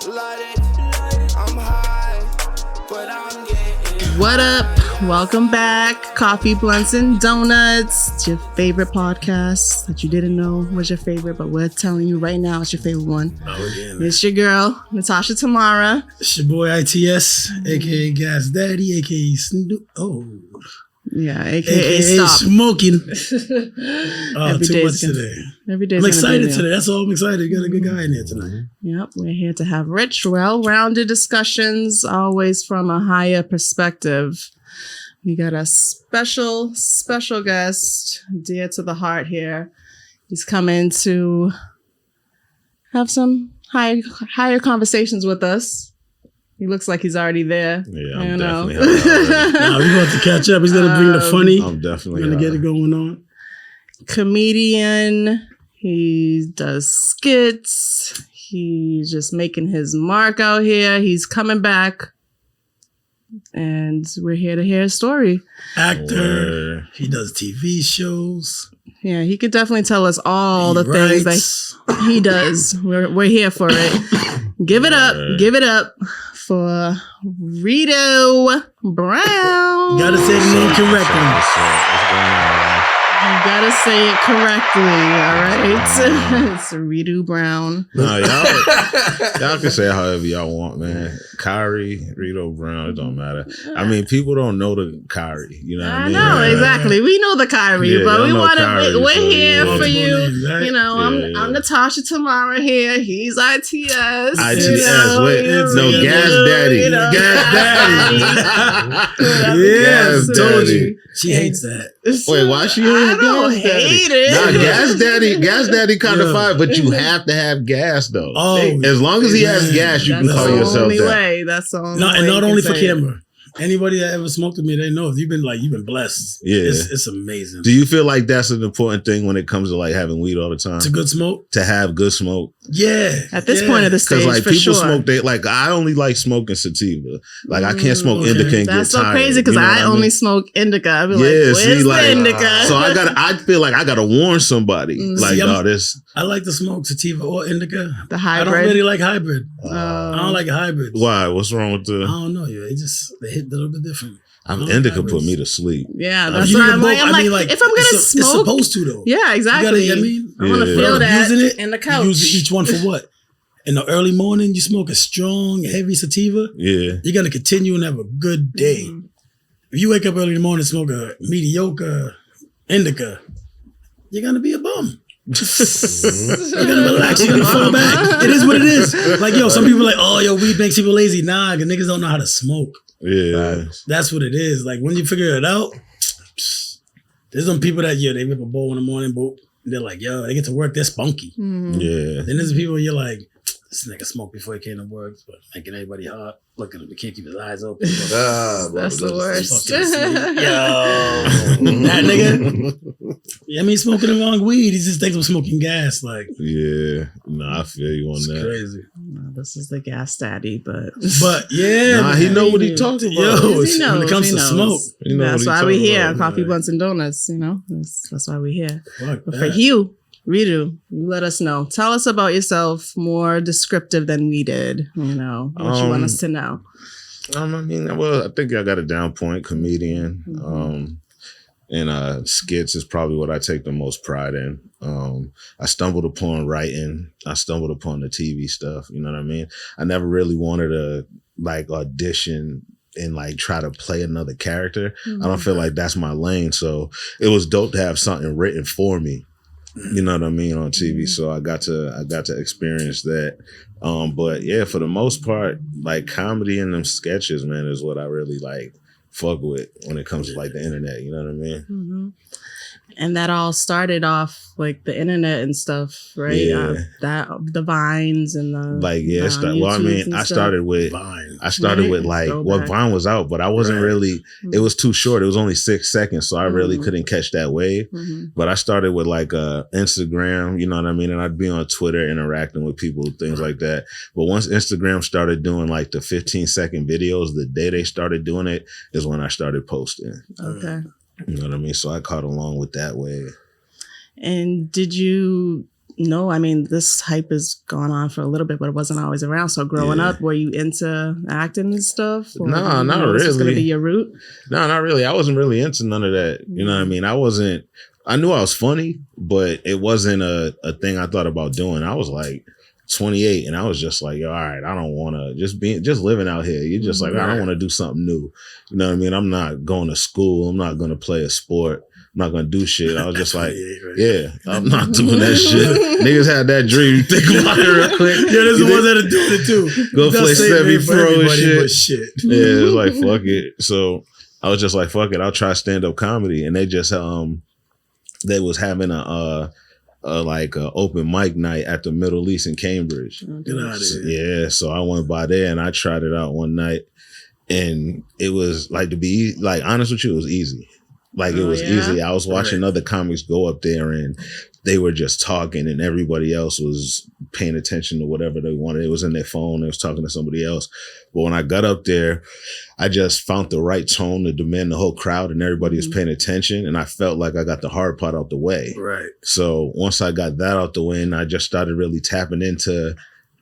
I'm high, but I'm getting. What up? Welcome back. Coffee, Blunts, and Donuts. It's your favorite podcast that you didn't know was your favorite, but we're telling you right now it's your favorite one. Oh, yeah. It's your girl, Natasha Tamara. It's your boy ITS, aka Gas Daddy, aka Snoop. Oh. Yeah, aka Stop. Smoking. Every too day's much today. Every day. I'm excited today. That's all I'm excited. You got a good guy in here tonight. Yep, we're here to have rich, well-rounded discussions, always from a higher perspective. We got a special guest, dear to the heart here. He's coming to have some higher conversations with us. He looks like he's already there. Yeah, I'm definitely. Nah, we're about to catch up. He's going to bring the funny. I'm definitely going to get it going on. Comedian. He does skits. He's just making his mark out here. He's coming back. And we're here to hear his story. Actor. He does TV shows. Yeah, he could definitely tell us all the things that he does. We're here for it. Give it up for Reedo Brown. You gotta say the name correctly. You gotta say it correctly, all right? It's Reedo Brown. No, y'all can say it however y'all want, man. Kyrie, Reedo Brown, it don't matter. I mean, people don't know the Kyrie, you know what I mean? I know, exactly. We know the Kyrie, but we want to, we're here so, for you. Right? You know, I'm Natasha Tamara here. He's ITS. ITS, wait, Gas Daddy. You know, Gas Daddy. Yeah, Gas told Daddy. you. She hates that. Wait, why she hate Gas Daddy? Nah, Gas Daddy kind of fine, but you have to have gas though. Oh, as long as he has gas, you can call yourself that. That's the only no, way. and not only for camera. Anybody that ever smoked with me, they know if you've been blessed. Yeah, it's amazing. Do you feel like that's an important thing when it comes to like having weed all the time? It's a good smoke. To have good smoke. Yeah. At this point of the stage, because like for people sure. smoke, like I only like smoking sativa. Like I can't smoke indica and That's get so tired. crazy because I only smoke indica. I be like, where's the indica? So I feel like I gotta warn somebody. Like, this. I like to smoke sativa or indica. The hybrid. I don't really like hybrid. I don't like hybrid. Why? What's wrong with the? I don't know. Yeah, they hit a little bit different. Indica put me to sleep. Yeah, that's what I'm like. I'm like, if I'm gonna smoke, it's supposed to though. Yeah, exactly. I want to feel that using it in the couch. You use each one for what? In the early morning, you smoke a strong, heavy sativa. Yeah, you're gonna continue and have a good day. Mm-hmm. If you wake up early in the morning and smoke a mediocre indica, you're gonna be a bum. You're gonna relax, you're gonna fall back. It is what it is. Like, some people are like, oh, weed makes people lazy. Nah, because niggas don't know how to smoke. Yeah. That's what it is. Like, when you figure it out, there's some people that, they rip a bowl in the morning, boop. They're like, they get to work, they're spunky. Mm-hmm. Yeah. Then there's people you're like, this nigga smoked before he came to work, but making everybody hot. Look at him, he can't keep his eyes open. That's the worst. That nigga. Yeah, I mean, smoking the wrong weed. He just thinks I'm smoking gas. Like, yeah, no, I feel you on that. Crazy. No, this is the gas daddy, but yeah, nah, he know what he talking about. He knows, when it comes to smoke, that's why we here on Coffee, Blunts, and Donuts. That's why we here. But for you, Reedo, you let us know. Tell us about yourself, more descriptive than we did. What you want us to know. I think I got a down point. Comedian. Mm-hmm. And skits is probably what I take the most pride in. I stumbled upon writing. I stumbled upon the TV stuff. You know what I mean? I never really wanted to audition and try to play another character. Mm-hmm. I don't feel like that's my lane. So it was dope to have something written for me. You know what I mean, on TV. Mm-hmm. So I got to experience that. But yeah, for the most part, comedy and them sketches, man, is what I really fuck with when it comes to the internet. You know what I mean? Mm-hmm. And that all started off the internet and stuff, right? Yeah. The Vines and the I started with Vine. I started with Vine was out, but I wasn't really. It was too short. It was only 6 seconds, so I really couldn't catch that wave. Mm-hmm. But I started with Instagram, you know what I mean, and I'd be on Twitter interacting with people, things like that. But once Instagram started doing the 15-second videos, the day they started doing it is when I started posting. Okay. You know what I mean? So I caught along with that wave. And did you No, I mean, this hype has gone on for a little bit, but it wasn't always around. So growing up, were you into acting and stuff? Or No, not Was this going to really. be your route? No, not really. I wasn't really into none of that. You know what I mean? I knew I was funny, but it wasn't a thing I thought about doing. I was like 28 and I was just like, all right, I don't want to just living out here. You're just like, I don't want to do something new. You know what I mean? I'm not going to school. I'm not going to play a sport. I'm not going to do shit. I was just like, yeah, I'm not doing that shit. Niggas had that dream. Think about it real quick. Yeah, there's the ones that are doing it too. Go play semi-pro and shit. Yeah, it was like, fuck it. So I was just like, fuck it. I'll try stand-up comedy. And they just, they was having a open mic night at the Middle East in Cambridge. Get out of here. Yeah, so I went by there and I tried it out one night. And it was like, to be like honest with you, it was easy. Like it was easy. I was watching other comics go up there and they were just talking and everybody else was paying attention to whatever they wanted. It was in their phone. They was talking to somebody else. But when I got up there, I just found the right tone to demand the whole crowd and everybody was paying attention. And I felt like I got the hard part out the way. Right. So once I got that out the way and I just started really tapping into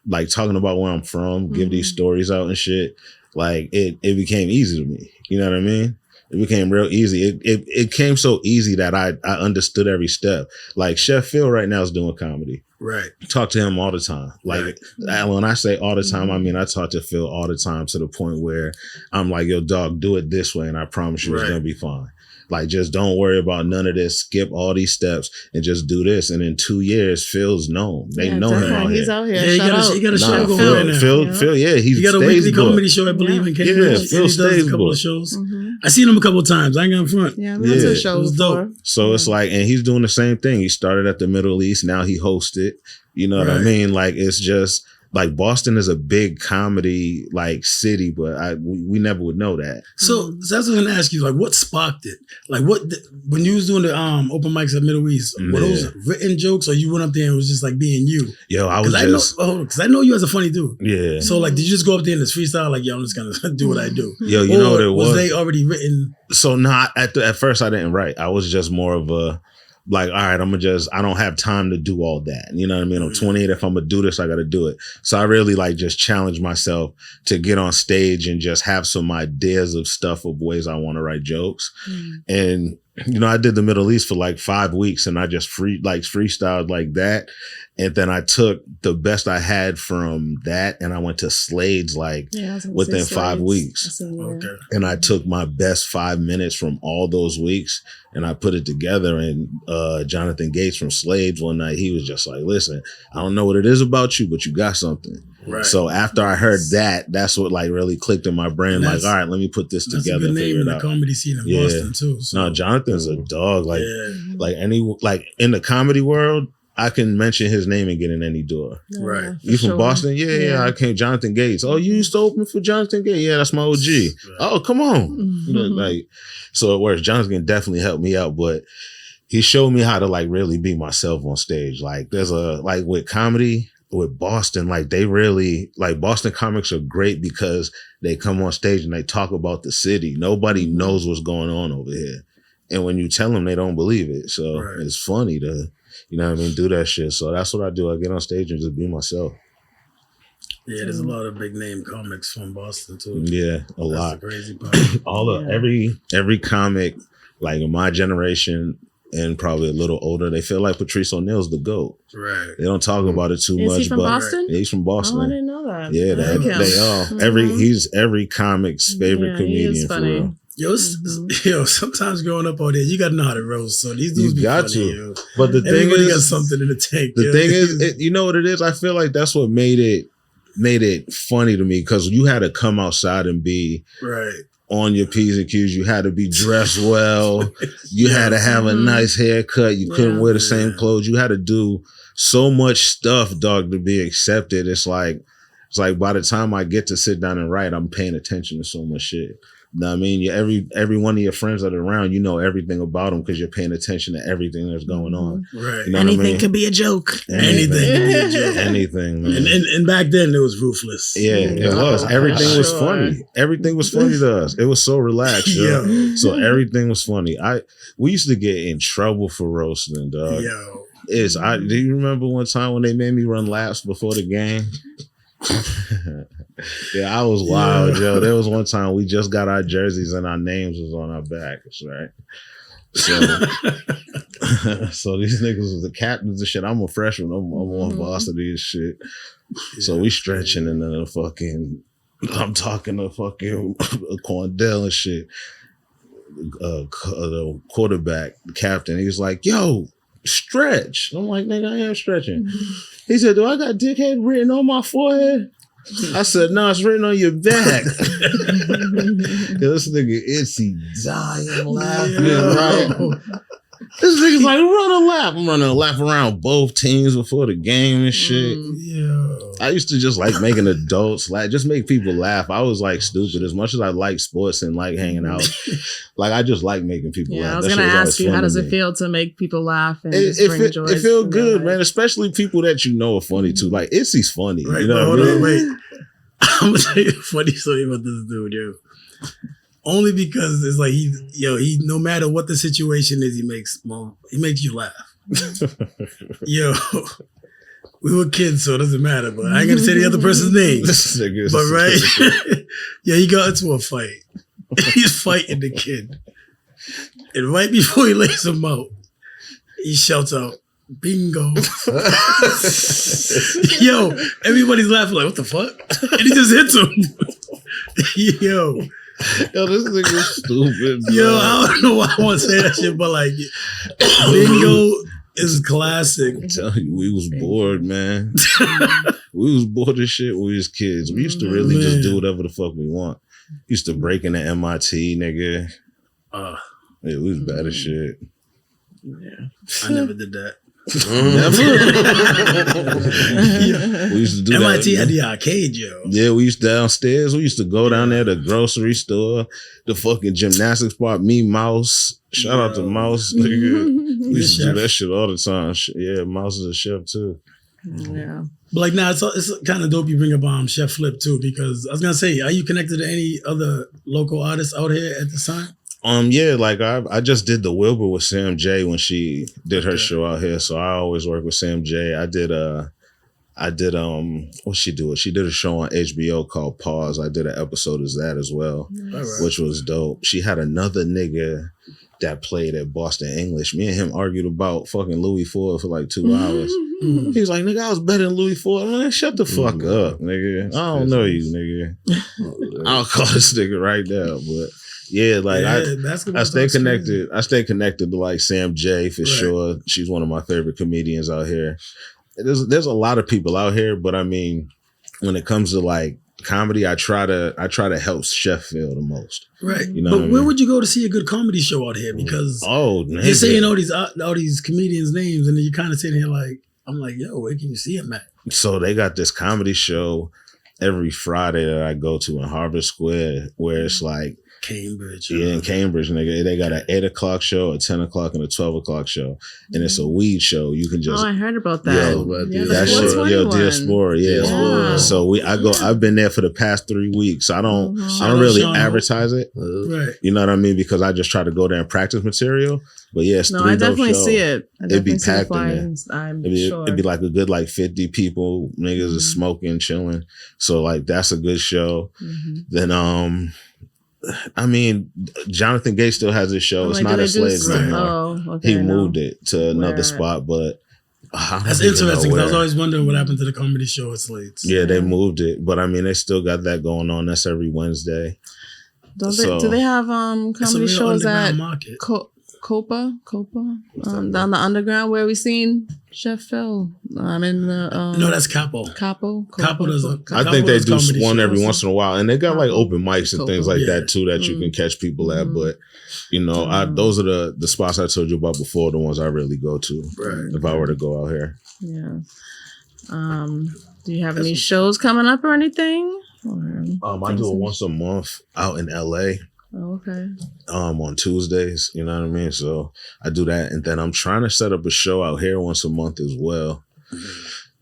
like talking about where I'm from, give these stories out and shit, like it became easy to me. You know what I mean? It became real easy. It came so easy that I understood every step. Like Chef Phil right now is doing comedy. Right. Talk to him all the time. Like when I say all the time, I mean I talk to Phil all the time to the point where I'm like, yo, dog, do it this way, and I promise you it's gonna be fine. Like, just don't worry about none of this. Skip all these steps and just do this. And in 2 years, Phil's known. They know him out He's here. out here. Yeah, you got a show going right now. Phil, he's he got a weekly comedy show, I believe, in Cambridge. Yeah, Phil he does a couple of shows. I seen him a couple of times. I ain't got in front. Yeah, we went to the show before. So it's like, and he's doing the same thing. He started at the Middle East. Now he hosted. You know what I mean? Like, it's just like Boston is a big comedy like city, but we never would know that. So that's what I was gonna ask you. Like, what sparked it? Like, when you was doing the open mics at Middle East, were those written jokes, or you went up there and was just like being you? Yo, I was just because I know you as a funny dude. Yeah. So like, did you just go up there in this freestyle? Like, yo, I'm just gonna do what I do. Yo, you know what it was? Was they already written? So not at first I didn't write. I was just more of a like, all right, I don't have time to do all that. You know what I mean? I'm 28. If I'm going to do this, I got to do it. So I really like just challenge myself to get on stage and just have some ideas of stuff of ways I want to write jokes. And, you know, I did the Middle East for like 5 weeks and I just freestyled like that. And then I took the best I had from that and I went to Slade's within 5 weeks. Okay. And I took my best 5 minutes from all those weeks and I put it together. And Jonathan Gates from Slade's one night, he was just like, listen, I don't know what it is about you, but you got something. Right. So after I heard that, that's what like really clicked in my brain. Like, all right, let me put this together and figure it out. That's a good name in the comedy scene in Boston too. So. No, Jonathan's a dog. Like in the comedy world, I can mention his name and get in any door. Right. You from Boston? Yeah. I came. Jonathan Gates. Oh, you used to open for Jonathan Gates? Yeah, that's my OG. Right. Oh, come on. You know, like, so it works. Jonathan definitely helped me out, but he showed me how to like really be myself on stage. Like there's with comedy with Boston, like they really like Boston comics are great because they come on stage and they talk about the city. Nobody knows what's going on over here. And when you tell them, they don't believe it. So it's funny to, you know what I mean, do that shit. So that's what I do. I get on stage and just be myself. Yeah, there's a lot of big name comics from Boston too. Yeah, a lot. That's the crazy part. Every comic, like in my generation and probably a little older, they feel like Patrice O'Neal's the GOAT. Right. They don't talk about it too much. Is he from Boston? Yeah, he's from Boston. Oh, I didn't know that. Yeah, they are. He's every comic's favorite comedian. He is funny. For real. Yo, sometimes growing up out there, you gotta know how to roast. So these dudes be funny. Yo. But the thing Everybody is, got something in the tank. The thing is, you know what it is? I feel like that's what made it funny to me, because you had to come outside and be on your P's and Q's. You had to be dressed well. You had to have a nice haircut. You couldn't wear the same clothes. You had to do so much stuff, dog, to be accepted. It's like by the time I get to sit down and write, I'm paying attention to so much shit. Know what I mean? Every one of your friends that are around, you know everything about them because you're paying attention to everything that's going on. Right. You know Anything what I mean? can be a joke. Anything can be a joke. Anything, man. And back then it was ruthless. Yeah, it was. Everything was funny. Everything was funny to us. It was so relaxed. Yo. So everything was funny. We used to get in trouble for roasting, dog. Yo. Do you remember one time when they made me run laps before the game? Yeah, I was wild, yo. There was one time we just got our jerseys and our names was on our backs, right? So, so these niggas was the captains and shit. I'm a freshman. I'm on varsity and shit. So we stretching and then I'm talking to fucking Quandell and shit. The quarterback, the captain, he's like, yo, stretch. I'm like, nigga, I am stretching. He said, do I got dickhead written on my forehead? I said, no, it's written on your back. This nigga Itzy dying laughing, right? This nigga's like, run a lap. I'm running a lap around both teams before the game and shit. Yeah. I used to just like making adults laugh, just make people laugh. I was like stupid. As much as I like sports and like hanging out, like I just like making people laugh. I was going to ask you, how does it feel to make people laugh and bring joy? It feels good, man. Especially people that you know are funny too. Like Itzy's funny. Right, you know what I mean? Wait. I'm gonna tell you a funny story about this dude, yo. Only because it's like he no matter what the situation is, he makes you laugh. Yo, we were kids, so it doesn't matter. But I ain't gonna say the other person's name. But right, yeah, he got into a fight. He's fighting the kid, and right before he lays him out, he shouts out, "Bingo!" Yo, everybody's laughing like, "What the fuck?" And he just hits him. Yo, this nigga's stupid. Bro. Yo, I don't know why I want to say that shit, but like, bingo is classic. I'm telling you, we was bored, man. We was bored as shit when we was kids. We used to really just do whatever the fuck we want. Used to break into MIT, nigga. Yeah, we was bad as shit. Yeah, I never did that. We used to do MIT that. had the arcade, yo. Yeah, we used to downstairs. We used to go down there, the grocery store, the fucking gymnastics part. Me, Mouse. Shout out to Mouse, nigga. We used to do that shit all the time. Yeah, Mouse is a chef too. Yeah. But like, nah, it's kind of dope you bring up Chef Flip too, because I was gonna say, are you connected to any other local artists out here at this time? Yeah, like I just did the Wilbur with Sam J when she did her show out here. So I always work with Sam J. I did what's she do? She did a show on HBO called Pause. I did an episode of that as well, which was dope. She had another nigga that played at Boston English. Me and him argued about fucking Louis Ford for like 2 hours. He was like, nigga, I was better than Louis Ford. I'm like, shut the fuck up, nigga. I don't know you, nigga. I'll call this nigga right now, but yeah, like I stay connected. I stay connected to like Sam J for sure. She's one of my favorite comedians out here. There's a lot of people out here, but I mean, when it comes to like comedy, I try to help Chef feel the most. Right. You know but what I where mean? would you go to see a good comedy show out here? Because you're saying all these comedians' names, and then you're kind of sitting here like, I'm like, yo, where can you see them at? So they got this comedy show every Friday that I go to in Harvard Square, where it's like Cambridge. Yeah, in Cambridge, nigga. They got an 8 o'clock show, a 10 o'clock, and a 12 o'clock show. And it's a weed show. You can just... Oh, I heard about that. That shit. Yo, Diaspora. Yeah. So I've been there for the past 3 weeks. I don't really advertise it. Right. You know what I mean? Because I just try to go there and practice material. But yeah, it's I definitely see it. It'd be packed in there. I'm sure. It'd be like a good 50 people. Niggas is smoking, chilling. So like that's a good show. Then I mean, Jonathan Gates still has his show. It's not at Slade's anymore. He moved it to another spot, but that's interesting because I was always wondering what happened to the comedy show at Slade's. Yeah, they moved it, but I mean, they still got that going on. That's every Wednesday. Do they have comedy shows at Copa? Down the underground where we seen Chef Phil. I'm in the no, that's Capo. Capo does I think they do one every once in a while, and they got like open mics and things like that too that you can catch people at. But you know, those are the spots I told you about before, the ones I really go to if I were to go out here. Yeah. Do you have any shows coming up or anything? I do it once a month out in LA. Oh, okay. On Tuesdays. You know what I mean? So I do that. And then I'm trying to set up a show out here once a month as well.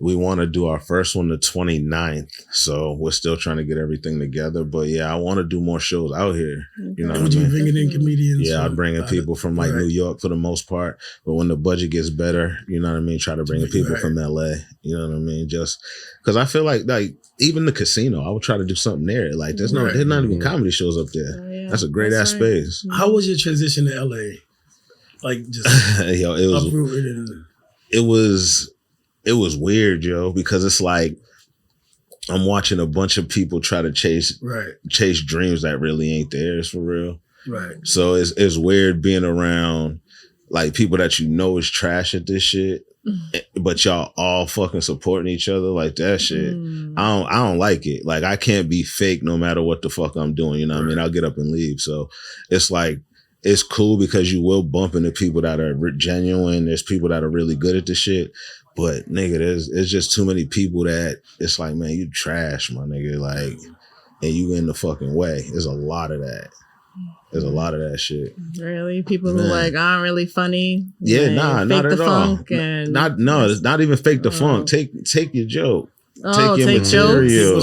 We want to do our first one the 29th. So we're still trying to get everything together. But yeah, I want to do more shows out here. You know what I Would you mean? bringing in comedians? Yeah, I'm bringing people from like New York for the most part. But when the budget gets better, you know what I mean? Try to bring in people from LA. You know what I mean? Just because I feel like even the casino, I would try to do something there. Like there's not even comedy shows up there. Yeah, that's a great ass space. How was your transition to LA? Like just yo, it was uprooted and it was weird, yo, because it's like I'm watching a bunch of people try to chase dreams that really ain't theirs for real. Right. So it's weird being around like people that you know is trash at this shit, but y'all all fucking supporting each other like that shit. I don't like it. Like I can't be fake no matter what the fuck I'm doing. You know what I mean? I'll get up and leave. So it's like it's cool because you will bump into people that are genuine. There's people that are really good at the shit. But nigga, there's just too many people that it's like, man, you trash, my nigga. Like, and you in the fucking way. There's a lot of that. There's a lot of that shit. Really? People who like aren't really funny? Yeah, like, not at all. It's not even fake the funk. Take your joke. Oh, take your material.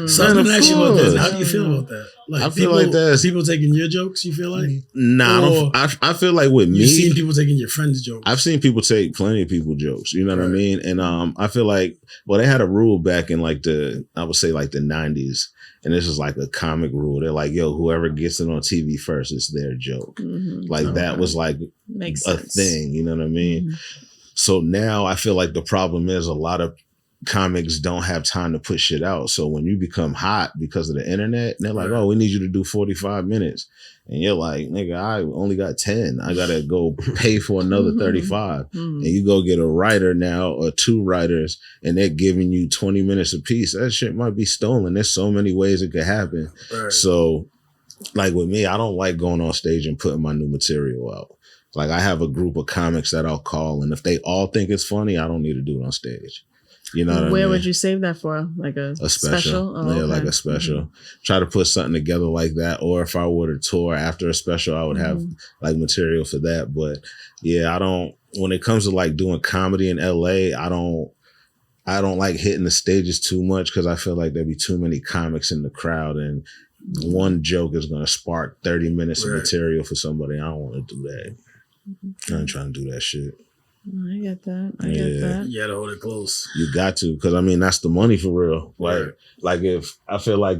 So I'm gonna ask you about this. How do you feel about that? Like I feel like that. People taking your jokes, you feel like? Nah, I feel like with me. You've seen people taking your friends' jokes. I've seen people take plenty of people's jokes. You know what I mean? And I feel like, well, they had a rule back in like the 90s. And this is like a comic rule. They're like, yo, whoever gets it on TV first, it's their joke. Like that was like Makes a sense. thing. You know what I mean? So now I feel like the problem is a lot of comics don't have time to put shit out. So when you become hot because of the internet, they're like, oh, we need you to do 45 minutes. And you're like, nigga, I only got 10. I got to go pay for another 35. And you go get a writer now or two writers and they're giving you 20 minutes a piece. That shit might be stolen. There's so many ways it could happen. So like with me, I don't like going on stage and putting my new material out. Like I have a group of comics that I'll call. And if they all think it's funny, I don't need to do it on stage. You know what I mean? Where would you save that for? Like a special? Oh, yeah, like a special. Try to put something together like that. Or if I were to tour after a special, I would have like material for that. But yeah, I don't, when it comes to like doing comedy in LA, I don't like hitting the stages too much because I feel like there'd be too many comics in the crowd and one joke is going to spark 30 minutes of material for somebody. I don't want to do that. I ain't trying to do that shit. I get that. I get that. You gotta hold it close. You got to, because I mean that's the money for real. Like if let's look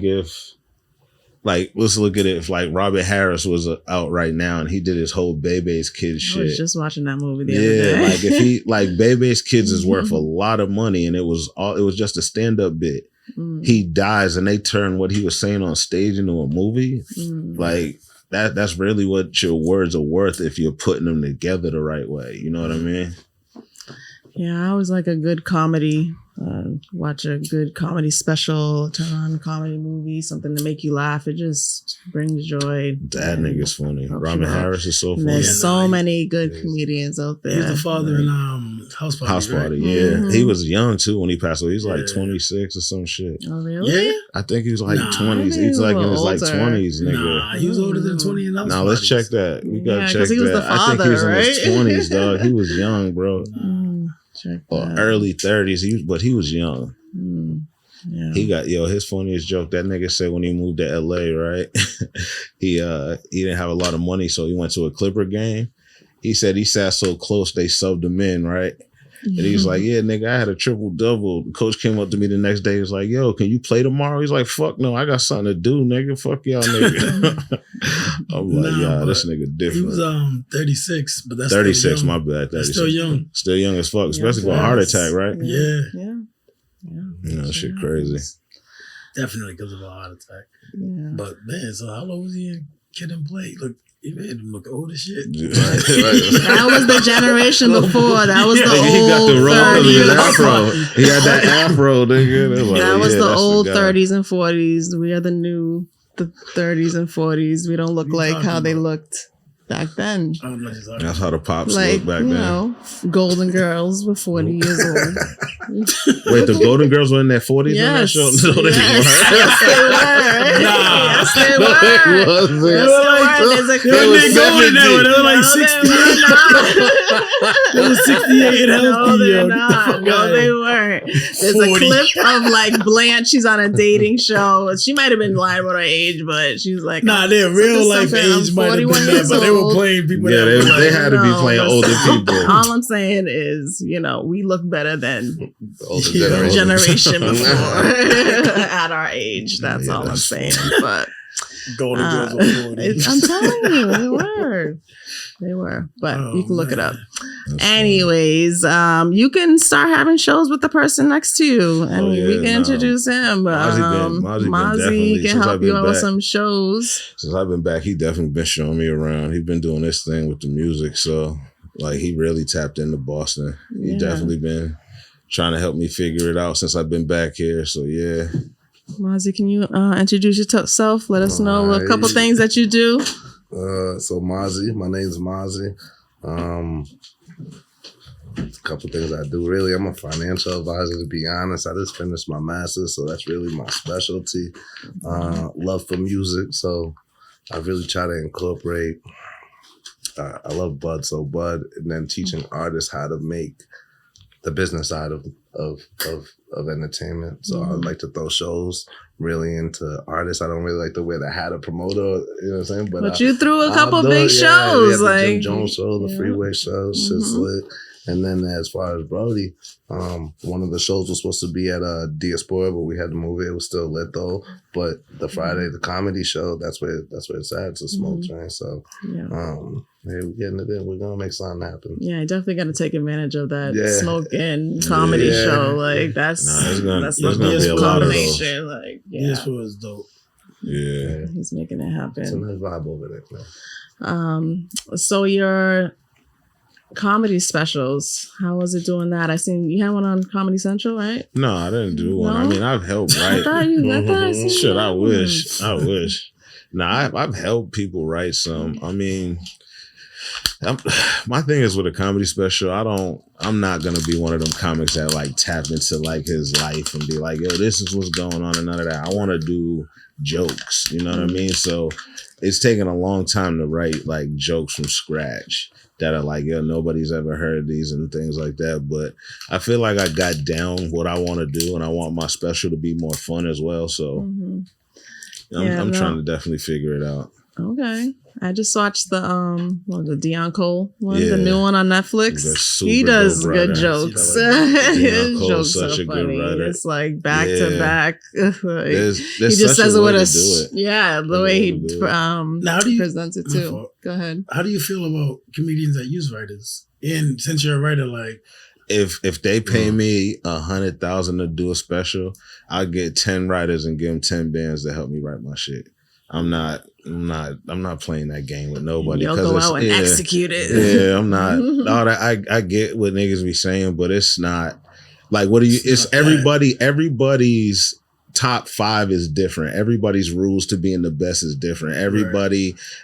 at it. If like Robert Harris was out right now and he did his whole Bebe's Kids shit. I was just watching that movie the other day. Like if he like Bebe's Kids is worth a lot of money and it was just a stand up bit. He dies and they turn what he was saying on stage into a movie. Like. That's really what your words are worth if you're putting them together the right way. You know what I mean? Yeah, I always like a good comedy. Watch a good comedy special, turn on a comedy movie, something to make you laugh. It just brings joy. That nigga's funny. Robin Harris is so funny. There's so many good comedians out there. He's the father in House Party. House Party, yeah. He was young too when he passed away. He was like 26 or some shit. Oh, really? Yeah. I think he was like 20s. He's like in his like 20s, nigga. Nah, he was older than 20 in House Party. Let's check that. We gotta check that. He was the father, I think he was in his right? 20s, dog. He was young, bro. Check Or that. early 30s, but he was young. Yeah. He got his funniest joke. That nigga said when he moved to LA, right? he didn't have a lot of money, so he went to a Clipper game. He said he sat so close they subbed him in, right? And he was like, yeah, nigga, I had a triple double. The coach came up to me the next day. He was like, yo, can you play tomorrow? He's like, fuck no, I got something to do, nigga. Fuck y'all, nigga. I'm like, this nigga different. He was 36, but that's 36, my bad. 36. That's still young. Still young as fuck, especially for a heart attack, right? Yeah. You know, shit crazy. Definitely because of a heart attack. Yeah. But man, so how long was he a kid and play? Look, he made him look old as shit. That was the generation before. That was the he got the old roll of his 30s. afro. He had that afro, nigga. Like, That was the that's old guy. 30s and 40s. We are the 30s and 40s. We don't look like how they looked back then. I don't know what you're talking That's how the pops Like, looked back you then. know, Golden Girls were 40 years old. Wait, the Golden Girls were in their 40s on that Yes. show? No, they Yes, weren't. yes, they were. Nah. Yes, they No, were. they wasn't. Yes, they were. There's a They clip. was golden that one. They were like No, 60. they were not. They was 68 and healthy. No, they're yo. not. No, they weren't. There's 40. a clip of like Blanche. She's on a dating show. She might have been lying about her age, but she's like, Nah, their real life something. I'm age might have 41 been that, years but they were old. playing people Yeah, that were they like, had to be No, playing older listen. people. All I'm saying is, you know, we look better than Older Yeah. generation before at our age. That's Yeah, all I'm that's saying. But Golden Girls were 40. I'm telling you, they were. They were. But Oh, you can look it man. up. That's Anyways, you can start having shows with the person next to you, and yeah, we can no. introduce him. Mozzie been definitely- can since help I've you been out with back. some shows. Since I've been back, he definitely been showing me around. He's been doing this thing with the music. So, like, he really tapped into Boston. He Yeah. definitely been trying to help me figure it out since I've been back here. So, yeah. Mozzie, can you introduce yourself? Let us know a couple Alright. things that you do. So Mozzie, my name's Mozzie. A couple things I do. Really, I'm a financial advisor, to be honest. I just finished my master's, so that's really my specialty. Love for music, so I really try to incorporate. I love Bud, so Bud, and then teaching artists how to make the business side of entertainment. So I like to throw shows really into artists. I don't really like to wear the hat of promoter, you know what I'm saying? But you threw a I'll couple do big it, yeah. We shows, had the like Jim Jones show, the yeah. Freeway show, shit's lit. And then as far as Brody, one of the shows was supposed to be at Diaspora, but we had to move it. It was still lit though. But the Friday, the comedy show, that's where it's at. It's a smoke train. So Yeah. hey, we're getting it in. We're gonna make something happen. Yeah, definitely got to take advantage of that Yeah. smoke and comedy Yeah. show. Like that's Nah, it's gonna- that's there's the gonna be a lot of those. combination. Like This yeah, was dope. Yeah. he's making it It's a happen. nice vibe over there, man. So your comedy specials, how was it doing that? I seen you had one on Comedy Central, right? No, I didn't do one. No? I mean, I've helped I write. thought I seen Shit, I that wish. one. I wish. Nah, I've helped people write some. I mean, my thing is with a comedy special, I'm not gonna be one of them comics that like tap into like his life and be like, yo, this is what's going on and none of that. I want to do jokes, you know what I mean? So it's taken a long time to write like jokes from scratch that are like, yo, nobody's ever heard these and things like that. But I feel like I got down what I want to do, and I want my special to be more fun as well. So Mhm. I'm Yeah, trying to definitely figure it out. Okay. I just watched the Dion Cole one, Yeah. the new one on Netflix. That's super He does dope good writer. jokes. Dion His Cole's jokes such are a good funny. writer. It's like back Yeah. to back. Like, There's he just such says a it way with to do it. yeah, the There's a way way he to do it. Now, how do you- presents it My too. fault. Go ahead. How do you feel about comedians that use writers? And since you're a writer, like, If they pay me $100,000 to do a special, I'll get 10 writers and give them 10 bands to help me write my shit. I'm not playing that game with nobody. You'll 'cause go it's- out and yeah. execute it. Yeah, I'm not. All that I get what niggas be saying, but it's not like what do you? It's not that. everybody's top 5 is different. Everybody's rules to being the best is different.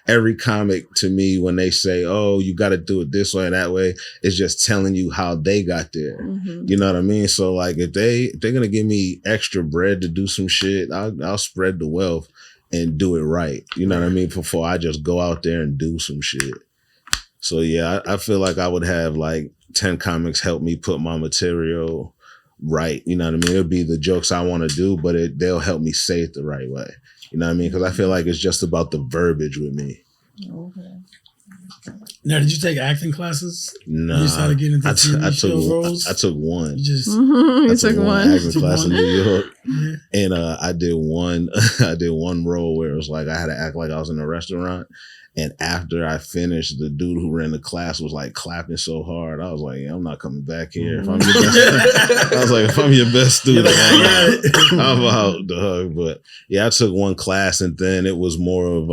Every comic to me when they say, "Oh, you got to do it this way and that way," is just telling you how they got there. Mhm. You know what I mean? So like if they're gonna give me extra bread to do some shit, I'll spread the wealth and do it right. You know what I mean? Before I just go out there and do some shit. So yeah, I feel like I would have like 10 comics help me put my material right. You know what I mean? It'll be the jokes I want to do, but they'll help me say it the right way. You know what I mean? Because I feel like it's just about the verbiage with me. Okay. now, did you take acting classes? Nah, You just had to get into TV show roles? I took one. You just, You I took one. acting Took class in one. New York. yeah. And I did one role where it was like I had to act like I was in a restaurant. And after I finished, the dude who ran the class was like clapping so hard. I was like, yeah, I'm not coming back here. If I'm your best, I was like, if I'm your best student, You're like, I got it. I'm out, dog. But yeah, I took one class and then it was more of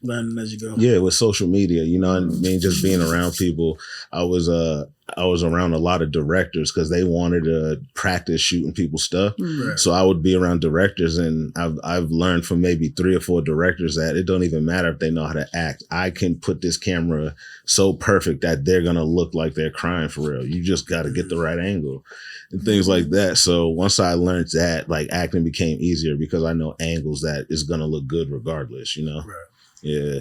Learning as you go. yeah, with social media, you know what I mean? Just being around people. I was I was around a lot of directors because they wanted to practice shooting people's stuff. Right. So I would be around directors, and I've learned from maybe 3 or 4 directors that it don't even matter if they know how to act. I can put this camera so perfect that they're gonna look like they're crying for real. You just got to get the right angle and things like that. So once I learned that, like, acting became easier because I know angles that is gonna look good regardless. You know? Right. Yeah.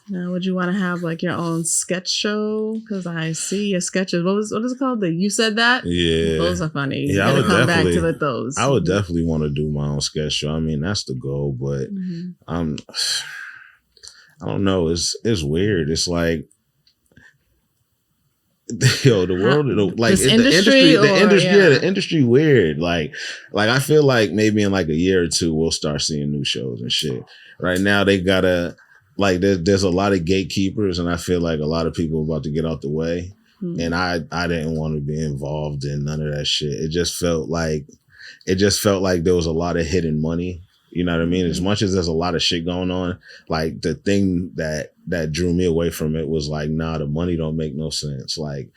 Now, would you want to have like your own sketch show? Because I see your sketches. What is it called? The You Said That? Yeah. Those are funny. Yeah, You gotta come back to with those. I would definitely want to do my own sketch show. I mean, that's the goal, but I don't know. It's weird. It's like, yo, the world, like the industry, the industry weird. Like I feel like maybe in like a year or 2 we'll start seeing new shows and shit. Right now they gotta, like, there's a lot of gatekeepers, and I feel like a lot of people are about to get out the way. And I didn't want to be involved in none of that shit. It just felt like there was a lot of hidden money. You know what I mean? As much as there's a lot of shit going on, like, the thing that drew me away from it was like, nah, the money don't make no sense. Like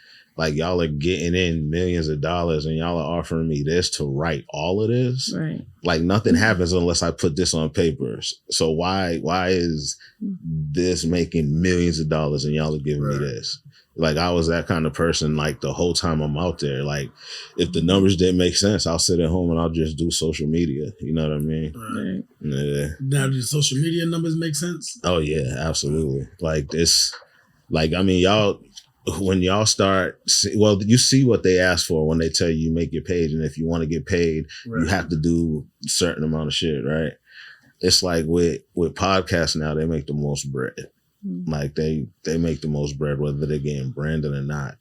y'all are getting in millions of dollars and y'all are offering me this to write all of this. Right. Like, nothing happens unless I put this on papers. So why is this making millions of dollars and y'all are giving me this? Like, I was that kind of person, like, the whole time I'm out there. Like, if the numbers didn't make sense, I'll sit at home and I'll just do social media. You know what I mean? Right. Yeah. Now, do the social media numbers make sense? Oh yeah, absolutely. Like, this, like, I mean, y'all, when y'all start, well, you see what they ask for when they tell you make your page, and if you want to get paid, you have to do a certain amount of shit, right? It's like with podcasts now, they make the most bread. Like, they make the most bread, whether they're getting branded or not.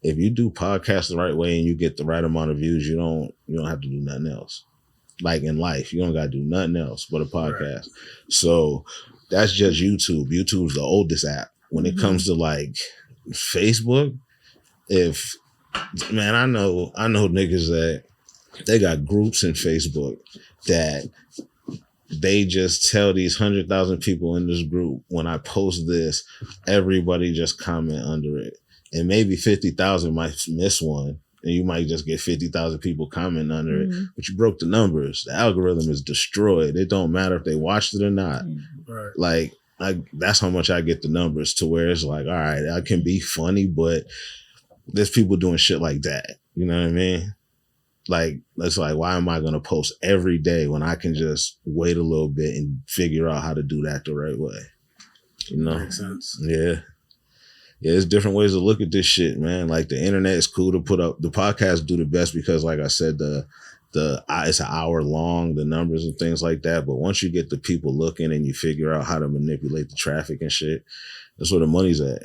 If you do podcasts the right way and you get the right amount of views, you don't have to do nothing else. Like, in life, you don't got to do nothing else but a podcast. Right. So that's just YouTube. YouTube's the oldest app. When it comes to, like, Facebook, I know niggas that they got groups in Facebook that they just tell these 100,000 people in this group, when I post this, everybody just comment under it. And maybe 50,000 might miss one, and you might just get 50,000 people commenting under it, but you broke the numbers. The algorithm is destroyed. It don't matter if they watched it or not. Right. Like, that's how much I get the numbers, to where it's like, all right, I can be funny, but there's people doing shit like that. You know what I mean? Like, it's like, why am I going to post every day when I can just wait a little bit and figure out how to do that the right way? You know? Makes sense. Yeah. Yeah, there's different ways to look at this shit, man. Like, the internet is cool to put up. The podcasts do the best because, like I said, it's an hour long, the numbers and things like that. But once you get the people looking and you figure out how to manipulate the traffic and shit, that's where the money's at.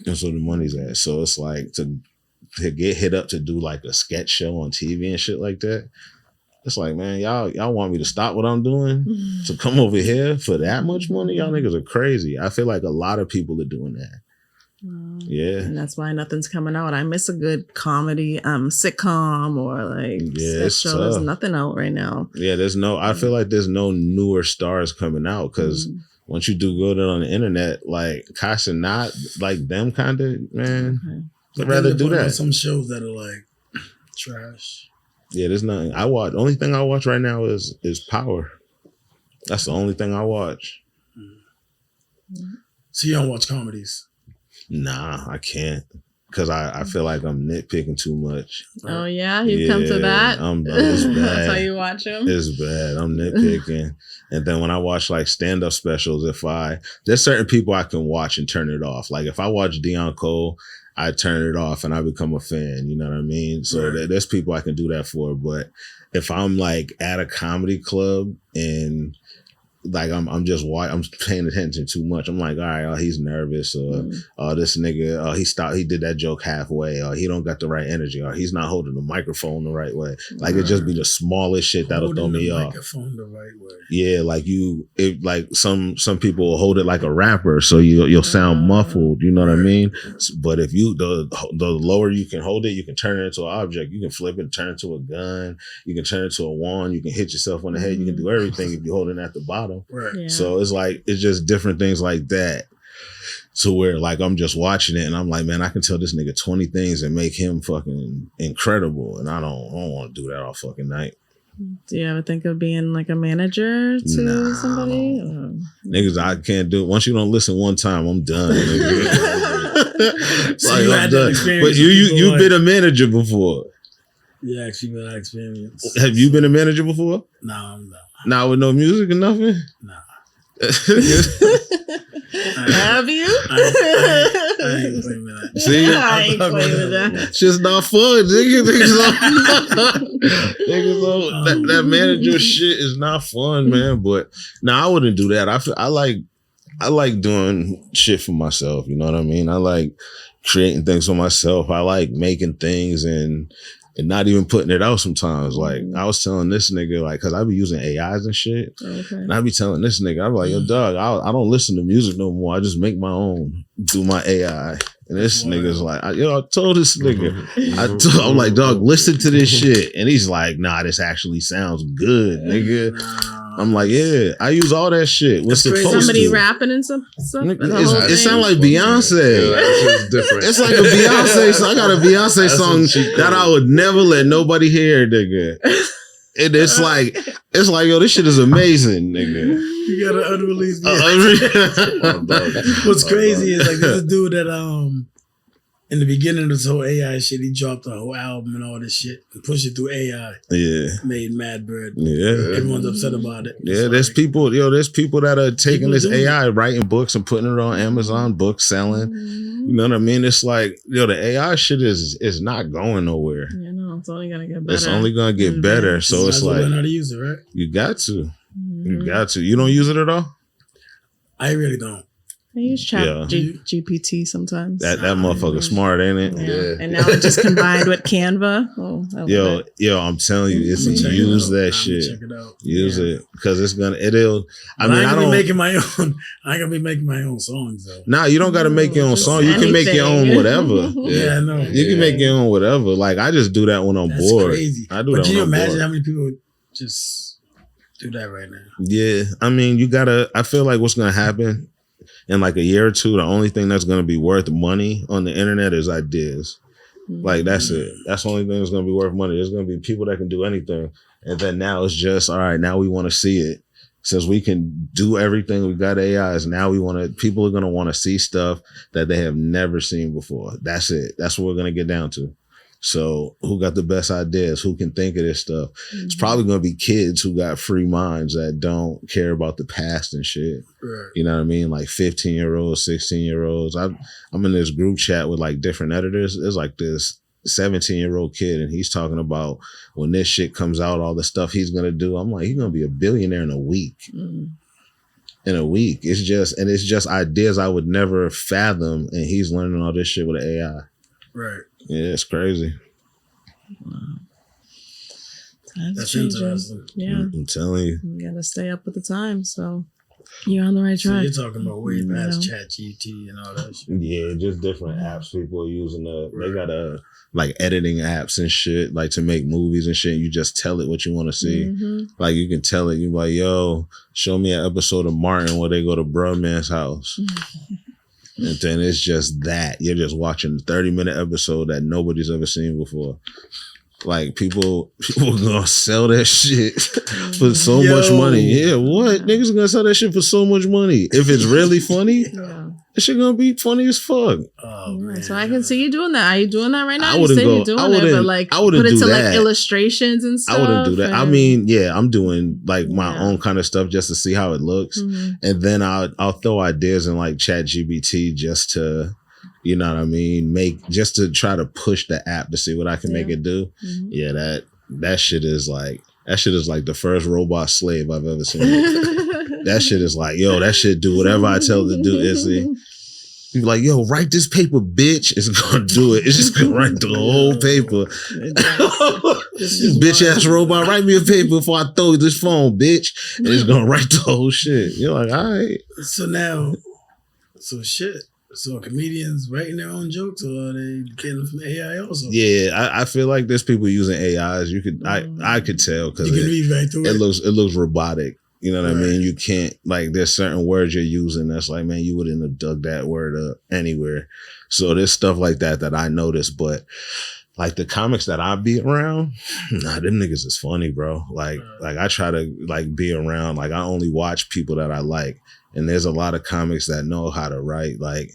That's where the money's at. So it's like, to get hit up to do like a sketch show on TV and shit like that, it's like, man, y'all want me to stop what I'm doing to come over here for that much money? Y'all niggas are crazy. I feel like a lot of people are doing that. Yeah. And that's why nothing's coming out. I miss a good comedy sitcom or like sketch show. There's nothing out right now. Yeah, I feel like there's no newer stars coming out, because once you do good on the internet, like Cash and Not, like them kind of, man, I'd rather do that. Some shows that are like trash. Yeah, there's nothing. The only thing I watch right now is Power. That's the only thing I watch. So you don't watch comedies? Nah, I can't, because I feel like I'm nitpicking too much. Oh yeah, you come to that? It's bad. That's how you watch them? It's bad. I'm nitpicking. And then when I watch like stand-up specials, there's certain people I can watch and turn it off. Like, if I watch Deion Cole, I turn it off and I become a fan. You know what I mean? So there's people I can do that for. But if I'm like at a comedy club and like I'm paying attention too much, I'm like, all right, oh, he's nervous, or this nigga, he did that joke halfway, or he don't got the right energy, or he's not holding the microphone the right way. Like, it just be the smallest shit that'll throw me off. Microphone the right way. Yeah, like some people will hold it like a rapper, so you'll sound muffled. You know what I mean? But if the lower you can hold it, you can turn it into an object. You can flip it, turn it into a gun. You can turn it into a wand. You can hit yourself on the head. You can do everything if you're holding it at the bottom. Right. Yeah. So it's like, it's just different things like that to where like I'm just watching it and I'm like, man, I can tell this nigga 20 things and make him fucking incredible, and I don't want to do that all fucking night. Do you ever think of being like a manager to somebody? Niggas, I can't do it. Once you don't listen one time, I'm done. So like, you I'm had done. that experience. But you've been a manager before. Yeah, actually, been that experience. Have you been a manager before? No. Not with no music or nothing? Nah. Have you? I ain't claiming that. See? I ain't claiming that. It's just not fun. Niggas, that manager shit is not fun, man. But I wouldn't do that. I like doing shit for myself. You know what I mean? I like creating things for myself. I like making things and not even putting it out sometimes. Like I was telling this nigga, like, cause I be using AIs and shit. Okay. And I be telling this nigga, I'm like, yo, dog, I don't listen to music no more. I just make my own, do my AI. And this nigga's like, I told this nigga, I'm like, dog, listen to this shit. And he's like, nah, this actually sounds good, nigga. I'm like, yeah, I use all that shit. What's supposed somebody to? rapping and stuff? It sounds like Beyonce. Yeah, it's different. It's like a Beyonce song. I got a Beyonce song that I would never let nobody hear, nigga. And it's like, yo, this shit is amazing, nigga. You got an unreleased What's crazy is like there's a dude that in the beginning of this whole AI shit, he dropped a whole album and all this shit and pushed it through AI. Yeah. Made mad bread. Yeah. Everyone's upset about it. Yeah, there's people that are taking this AI, writing books and putting it on Amazon, books selling. You know what I mean? It's like, the AI shit is not going nowhere. You know, it's only gonna get better. It's only gonna get better. So it's like, learn how to use it, right? you got to. You got to. You don't use it at all? I really don't. I use GPT sometimes. That motherfucker smart, ain't it? Yeah. And now it just combined with Canva. Yo, I'm telling you, use that shit. Check it out. Use it because it'll. I mean, I don't be making my own. I ain't gonna be making my own songs though. Nah, you don't got to make your own song. You can make your own whatever. Yeah, I know. You can make your own whatever. Like I just do that when I'm bored. Crazy. I do but that. Can you when I'm imagine bored. how many people just do that right now? Yeah, I mean, you gotta. I feel like what's gonna happen in like a year or two, the only thing that's gonna be worth money on the internet is ideas. Like that's it. That's the only thing that's gonna be worth money. There's gonna be people that can do anything, and then now it's just all right. Now we want to see it. Since we can do everything, we got AIs. Now people are gonna want to see stuff that they have never seen before. That's it. That's what we're gonna get down to. So who got the best ideas? Who can think of this stuff? It's probably going to be kids who got free minds that don't care about the past and shit. Right. You know what I mean? Like 15-year-olds, 16-year-olds. I'm in this group chat with like different editors. There's like this 17-year-old kid and he's talking about when this shit comes out, all the stuff he's going to do. I'm like, he's going to be a billionaire in a week. In a week. It's just ideas I would never fathom. And he's learning all this shit with an AI. Right. Yeah, it's crazy. Wow. That's interesting. Yeah. I'm telling you. You gotta stay up with the times, so you're on the right So track. you're talking about way past ChatGPT and all that shit. Yeah, just different apps people are using. They got like editing apps and shit, like to make movies and shit. You just tell it what you want to see. Like you can tell it. You like, yo, show me an episode of Martin where they go to Bruh Man's house. And then it's just that. You're just watching a 30-minute episode that nobody's ever seen before. Like people gonna sell that shit for so much money. Yeah, what? Niggas gonna sell that shit for so much money. If it's really funny, that shit gonna be funny as fuck. Oh, man. So I can see you doing that. Are you doing that right now? I wouldn't you say you're doing it, but like I wouldn't put it do to that. like illustrations and stuff. I wouldn't do that. I mean, yeah, I'm doing like my own kind of stuff just to see how it looks. And then I'll throw ideas in like ChatGPT just to, you know what I mean, just to try to push the app to see what I can make it do. Yeah, that shit is like the first robot slave I've ever seen. That shit is like, yo, that shit do whatever I tell it to do. Izzy. You be like, yo, write this paper, bitch. It's gonna do it. It's just gonna write the whole paper. Bitch ass robot, write me a paper before I throw this phone, bitch. And it's gonna write the whole shit. You're like, all right. So comedians writing their own jokes, or are they getting them from AI also? Yeah, I feel like there's people using AIs. I could tell because you can read right through it. It looks robotic. You know what I mean? You can't, like, there's certain words you're using that's like, man, you wouldn't have dug that word up anywhere. So there's stuff like that I notice, but like the comics that I be around, nah, them niggas is funny, bro. Like I try to like be around, like I only watch people that I like. And there's a lot of comics that know how to write. Like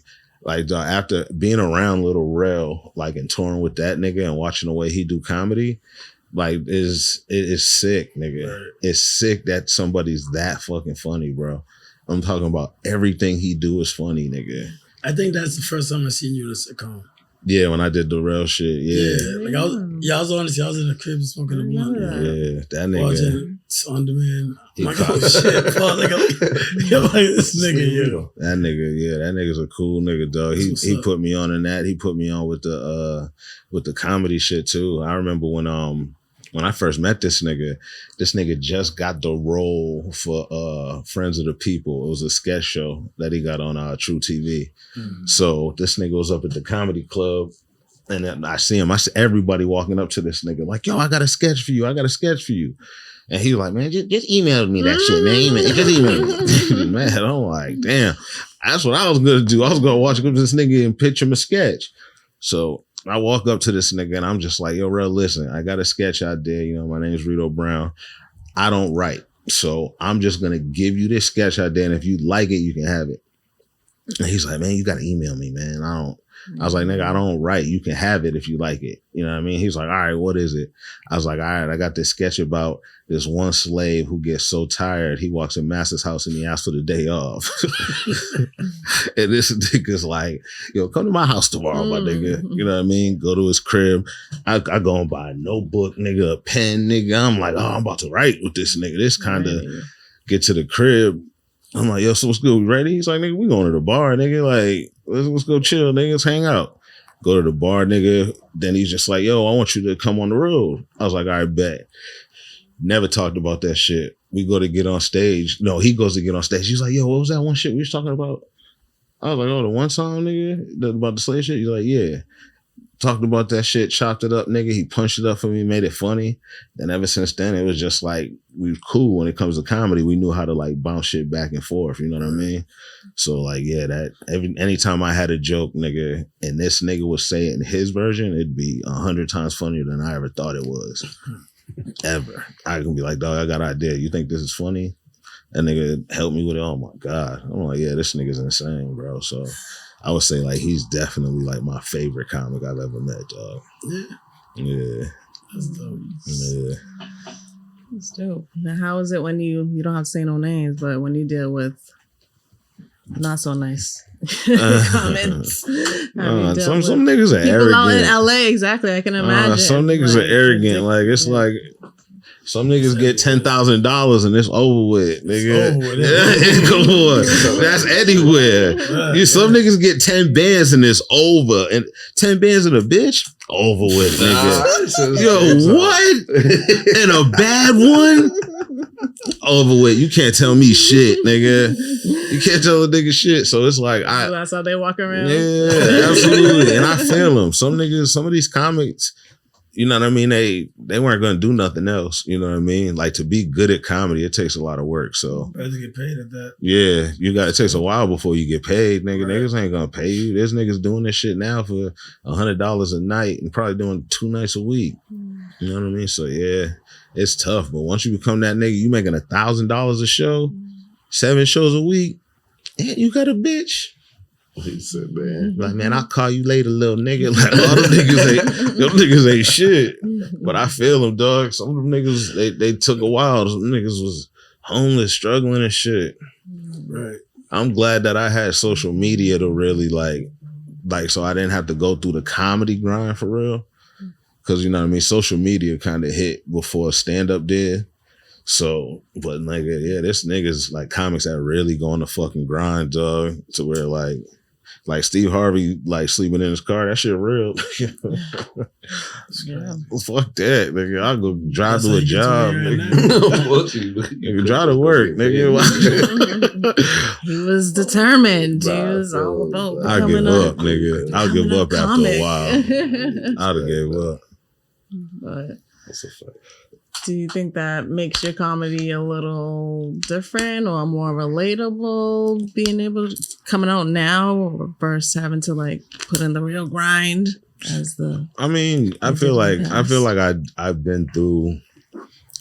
after being around Lil Rel, like and touring with that nigga and watching the way he do comedy, like it is sick, nigga. Right. It's sick that somebody's that fucking funny, bro. I'm talking about everything he do is funny, nigga. I think that's the first time I seen you in a sitcom. Yeah, when I did the real shit, yeah. Like I was honestly, I was in the crib smoking a blunt. Yeah, that nigga. Watching On Demand. I'm like, oh shit, fuck, like this nigga, yeah. That nigga's a cool nigga, dog. He put me on in that. He put me on with the comedy shit too. I remember when I first met this nigga just got the role for Friends of the People. It was a sketch show that he got on True TV. Mm-hmm. So this nigga was up at the comedy club, and then I see everybody walking up to this nigga like, yo, I got a sketch for you. And he was like, man, just email me that shit, man. Just email me. Man, I'm like, damn, that's what I was gonna do. I was gonna watch this nigga and pitch him a sketch. So I walk up to this nigga and I'm just like, yo, Rel, listen, I got a sketch out there. You know, my name's Reedo Brown. I don't write. So I'm just going to give you this sketch out there. And if you like it, you can have it. And he's like, man, you got to email me, man. I was like, nigga, I don't write. You can have it if you like it. You know what I mean? He's like, all right, what is it? I was like, all right, I got this sketch about this one slave who gets so tired, he walks in master's house and he asks for the day off. And this nigga's like, yo, come to my house tomorrow, my nigga. You know what I mean? Go to his crib. I go and buy a notebook, nigga, a pen, nigga. I'm like, oh, I'm about to write with this nigga. This kind of get to the crib. I'm like, yo, so what's good? We ready? He's like, nigga, we going to the bar, nigga. Like, let's go chill, nigga. Let's hang out. Go to the bar, nigga. Then he's just like, yo, I want you to come on the road. I was like, all right, bet. Never talked about that shit. We go to get on stage. No, he goes to get on stage. He's like, yo, what was that one shit we was talking about? I was like, oh, the one song, nigga, about the slave shit? He's like, yeah. Talked about that shit, chopped it up, nigga. He punched it up for me, made it funny. And ever since then, it was just like, we were cool when it comes to comedy. We knew how to like bounce shit back and forth, you know what I mean? So like, yeah, anytime I had a joke, nigga, and this nigga would say it in his version, it'd be 100 times funnier than I ever thought it was. Ever. I can be like, dog, I got an idea. You think this is funny? That nigga helped me with it. Oh my God. I'm like, yeah, this nigga's insane, bro. So I would say like he's definitely like my favorite comic I've ever met, dog. Yeah. That's dope. Yeah. That's dope. Now, how is it when you don't have to say no names, but when you deal with not so nice comments? Some niggas are people arrogant. out in LA, exactly. I can imagine. Some niggas are arrogant. Like it's like some niggas get $10,000 and it's over with, nigga. Come on, that's anywhere. Some niggas get 10 bands and it's over, and 10 bands and a bitch over with, nigga. Yo, what? And a bad one? Over with. You can't tell me shit, nigga. You can't tell a nigga shit. So it's like that's how they walk around. Yeah, absolutely. And I feel them. Some niggas, some of these comics, you know what I mean? They weren't gonna do nothing else. You know what I mean? Like to be good at comedy, it takes a lot of work. So better get paid at that. Yeah, it takes a while before you get paid, nigga. Right. Niggas ain't gonna pay you. There's niggas doing this shit now for $100 a night and probably doing 2 nights a week. You know what I mean? So yeah, it's tough. But once you become that nigga, you making $1,000 a show, 7 shows a week, and you got a bitch. He said, man, like, man, I'll call you later, little nigga. Like, all them niggas ain't shit. But I feel them, dog. Some of them niggas, they took a while. Some niggas was homeless, struggling and shit. Right. I'm glad that I had social media to really like, so I didn't have to go through the comedy grind for real. Cause you know what I mean? Social media kind of hit before stand-up did. So, but nigga, yeah, this niggas like comics that really go on the fucking grind, dog, to where like Steve Harvey like sleeping in his car, that shit real. Yeah. Fuck that, nigga. I'll go drive to a job, nigga. Drive to work, nigga. He was determined. He was all about I'll give up, nigga. I'll give up after a while. I'd have gave up. But that's a fact. Do you think that makes your comedy a little different or more relatable, being able to coming out now versus having to like put in the real grind as the? I mean, I feel like I've been through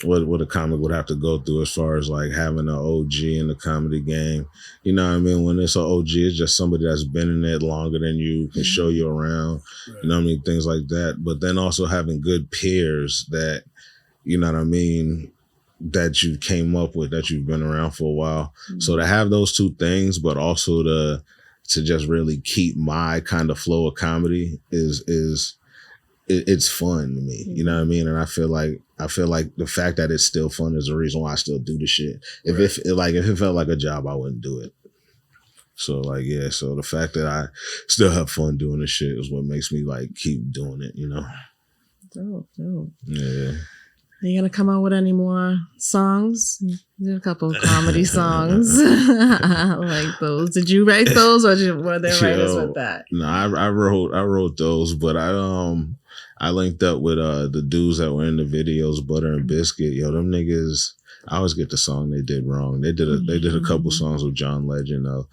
what a comic would have to go through as far as like having an OG in the comedy game. You know what I mean? When it's an OG, it's just somebody that's been in it longer than you, can show you around. Right. You know what I mean? Things like that. But then also having good peers that, you know what I mean, that you came up with, that you've been around for a while. Mm-hmm. So to have those two things, but also to just really keep my kind of flow of comedy it's fun to me. You know what I mean? And I feel like the fact that it's still fun is the reason why I still do the shit. If it felt like a job, I wouldn't do it. So like, yeah. So the fact that I still have fun doing this shit is what makes me like keep doing it, you know? Dope. Yeah. Are you gonna come out with any more songs? You did a couple of comedy songs like those. Did you write those, or were there writers with that? No, I wrote those, but I linked up with the dudes that were in the videos, Butter and Biscuit. Yo, them niggas, I always get the song they did wrong. They did a couple songs with John Legend though,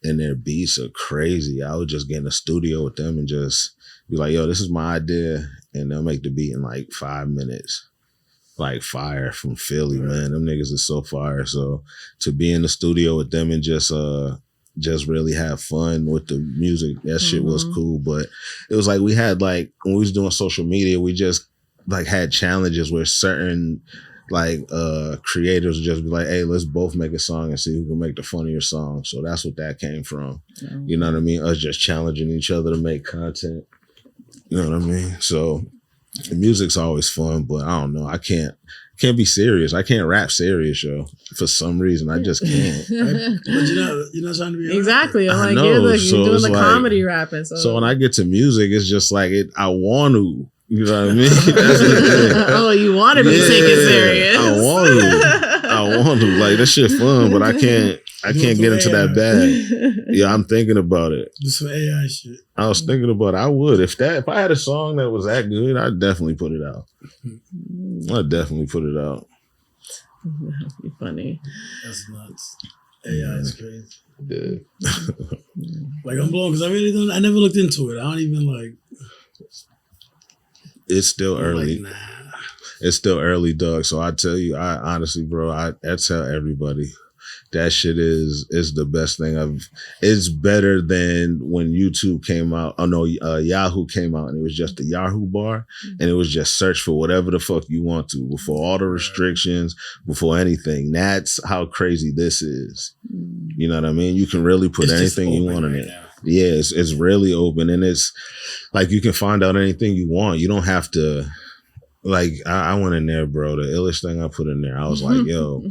and their beats are crazy. I would just get in the studio with them and just be like, yo, this is my idea, and they'll make the beat in like 5 minutes. Like fire from Philly, man. Them niggas is so fire. So to be in the studio with them and just really have fun with the music, that shit was cool. But it was like we had like when we was doing social media, we just like had challenges where certain like creators would just be like, hey, let's both make a song and see who can make the funnier song. So that's what that came from. You know what I mean? Us just challenging each other to make content. You know what I mean? So the music's always fun, but I don't know. I can't be serious. I can't rap serious, yo. For some reason, I just can't. But you're not trying to be exactly. I'm like, know. you're So doing the like, comedy rapping. So when I get to music, it's just like I want to. You know what I mean? That's the thing. Oh, you want to be taken serious? I want to. Like that shit fun, but I can't get into that bag. Yeah, I'm thinking about it. Do some AI shit. I was thinking about it. I would. If I had a song that was that good, I'd definitely put it out. That'd be funny. That's nuts. AI is crazy. Yeah. Like I'm blown because I never looked into it. I don't even like. It's still early. Like, nah. It's still early, Doug. So I tell you, I honestly, bro, I tell everybody that shit is the best thing it's better than when YouTube came out. Oh no, Yahoo came out and it was just the Yahoo bar and it was just search for whatever the fuck you want to before all the restrictions, before anything. That's how crazy this is. You know what I mean? You can really put anything you want in it. Now. Yeah, it's really open and it's like you can find out anything you want. You don't have to like I went in there, bro. The illest thing I put in there, I was like, yo,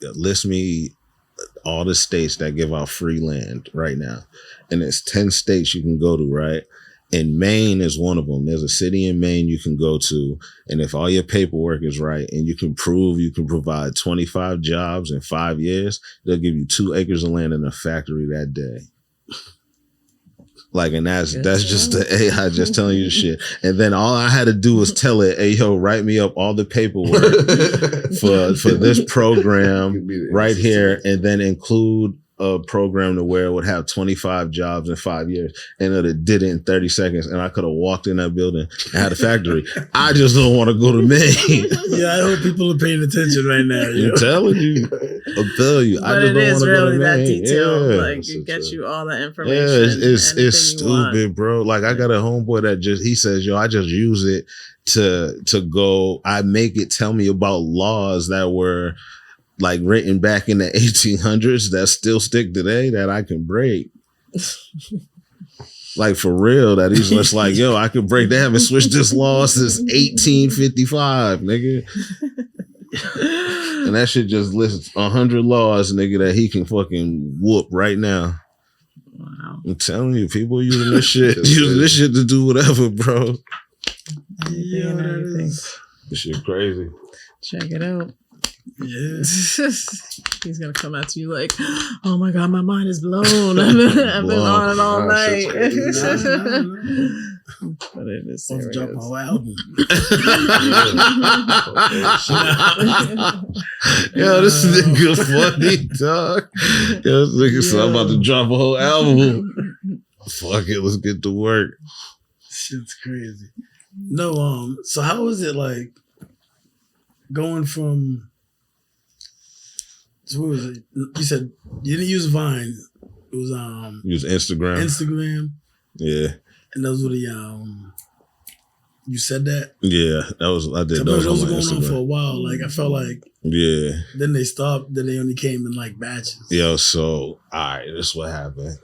list me all the states that give out free land right now. And it's 10 states you can go to, right? And Maine is one of them. There's a city in Maine you can go to. And if all your paperwork is right and you can prove you can provide 25 jobs in 5 years, they'll give you 2 acres of land in a factory that day. Like, and that's just the AI just telling you the shit. And then all I had to do was tell it, hey, yo, write me up all the paperwork for this program right here. And then include a program to where it would have 25 jobs in 5 years. And it did it in 30 seconds. And I could have walked in that building and had a factory. I just don't want to go to Maine. Yeah, I hope people are paying attention right now. I'm telling you. But it is really that detailed. Yeah, like it gets you all the information. Yeah, it's stupid, bro. Like I got a homeboy that he says, yo, I just use it to go. I make it tell me about laws that were like written back in the 1800s that still stick today that I can break. Like for real, that he's just like, yo, I could break. They haven't switched this law since 1855, nigga. And that shit just lists 100 laws, nigga, that he can fucking whoop right now. Wow. I'm telling you, people using this shit, to do whatever, bro. Yeah, this shit crazy. Check it out. Yeah. He's gonna come at you like, oh my god, my mind is blown. I've been on it all night. But it is Supposed to drop a serious. whole album. Yo, this nigga funny, dog. Yo, this nigga said I'm about to drop a whole album. Fuck it, let's get to work. Shit's crazy. No, so how was it like going from? So what was it? You said you didn't use Vine. It was Use Instagram. Instagram, Yeah. and those were the You said that. Yeah, I did those Those on were my going on for a Instagram. while. Like I felt like Yeah. then they stopped. Then they only came in like batches. Yo, so, all right, this is what happened.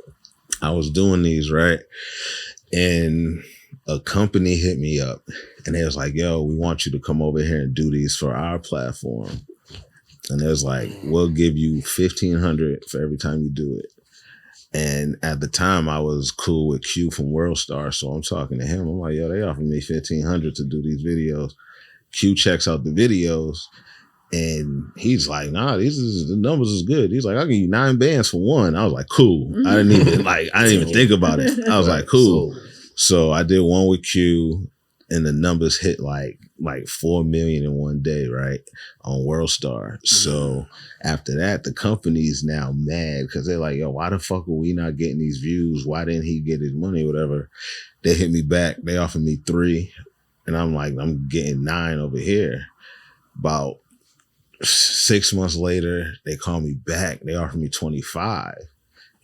I was doing these, right? And a company hit me up and they was like, yo, we want you to come over here and do these for our platform. And it was like, we'll give you $1,500 for every time you do it. And at the time I was cool with Q from WorldStar. So I'm talking to him. I'm like, yo, they offered me $1,500 to do these videos. Q checks out the videos. And he's like, nah, the numbers is good. He's like, I'll give you 9 bands for one. I was like, cool. I didn't even think about it. I was like, cool. So I did one with Q and the numbers hit like 4 million in one day, right? On WorldStar. So after that, the company's now mad because they're like, yo, why the fuck are we not getting these views? Why didn't he get his money or whatever? They hit me back. They offered me 3. And I'm like, I'm getting 9 over here. About 6 months later, they call me back. They offer me 25.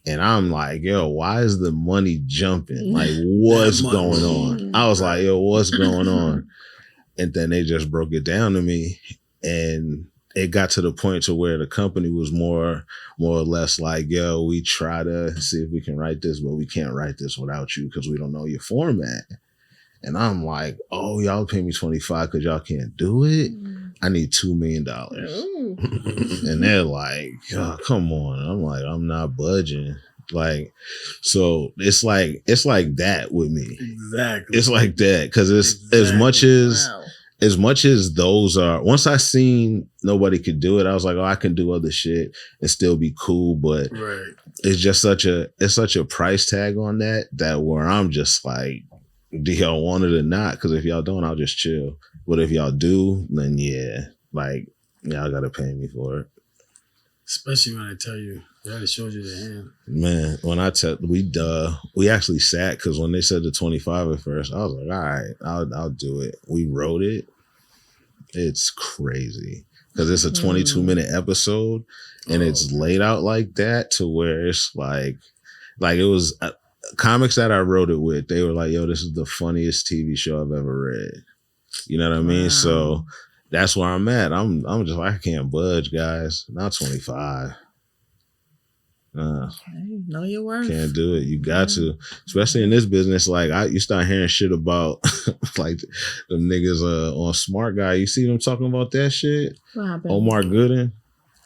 And I'm like, yo, why is the money jumping? Like, what's going on? I was like, yo, what's going on? And then they just broke it down to me. And it got to the point to where the company was more or less like, yo, we try to see if we can write this, but we can't write this without you because we don't know your format. And I'm like, oh, y'all pay me 25 because y'all can't do it? I need $2 million. And they're like, oh, come on. I'm like, I'm not budging. Like, so it's like that with me. Exactly. It's like that. Cause it's as much as those are, once I seen nobody could do it, I was like, oh, I can do other shit and still be cool. But Right. it's just such a price tag on that where I'm just like, do y'all want it or not? Cause if y'all don't, I'll just chill. But if y'all do, then yeah, like y'all gotta pay me for it. Especially when I tell you, they already showed you the hand. Man, when I tell we actually sat because when they said the 25 at first, I was like, all right, I'll do it. We wrote it. It's crazy because it's a 22-minute episode and it's laid out like that to where it's like it was comics that I wrote it with. They were like, yo, this is the funniest TV show I've ever read. You know what I mean? Wow. So that's where I'm at. I'm just like, I can't budge, guys. Not 25. Know your worth. Can't do it. You got to, especially in this business. Like you start hearing shit about like them niggas on Smart Guy. You see them talking about that shit? What happened? Omar Gooden.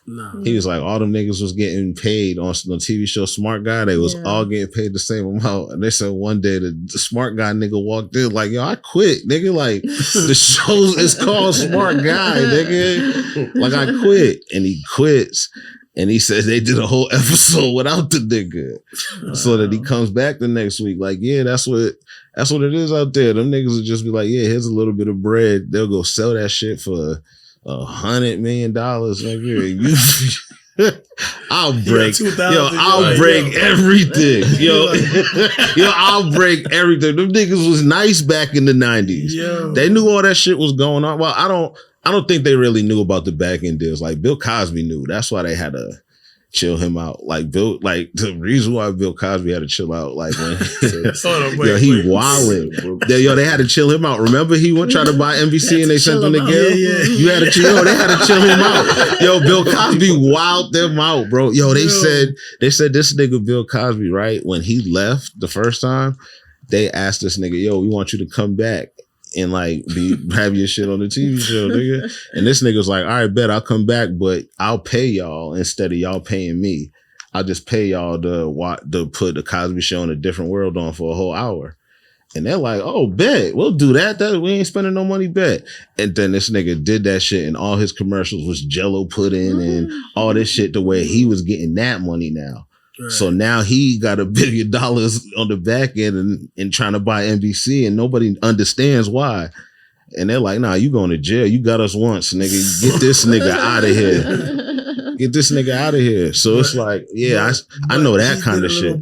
No. He was like, all them niggas was getting paid on the TV show Smart Guy. They was all getting paid the same amount. And they said one day the Smart Guy nigga walked in like, yo, I quit, nigga. Like the show is called Smart Guy, nigga. Like I quit. And he quits. And he says they did a whole episode without the nigga. So that he comes back the next week. Like, yeah, that's what it is out there. Them niggas will just be like, yeah, here's a little bit of bread. They'll go sell that shit for $100 million. Nigga. I'll break, I'll break everything. I'll break everything. Them niggas was nice back in the 90s. Yo. They knew all that shit was going on. Well, I don't think they really knew about the back end deals. Like Bill Cosby knew. That's why they had to chill him out. Like the reason why Bill Cosby had to chill out, like when he wildin'. They had to chill him out. Remember he went try to buy NBC and they sent him to Gil? You had to chill. They had to chill him out. Yo, Bill Cosby wild them out, bro. Yo, they said this nigga Bill Cosby, right? When he left the first time, they asked this nigga, yo, we want you to come back and like have your shit on the TV show, nigga. And this nigga's like, all right, bet I'll come back, but I'll pay y'all instead of y'all paying me. I'll just pay y'all to put the Cosby Show in a different world on for a whole hour. And they're like, oh, bet. We'll do that. We ain't spending no money, bet. And then this nigga did that shit and all his commercials was Jell-O pudding and all this shit the way he was getting that money now. Right. So now he got $1 billion on the back end and trying to buy NBC, and nobody understands why. And they're like, nah, you going to jail. You got us once, nigga. Get this nigga out of here. Get this nigga out of here. So it's like, yeah, I know that kind of shit.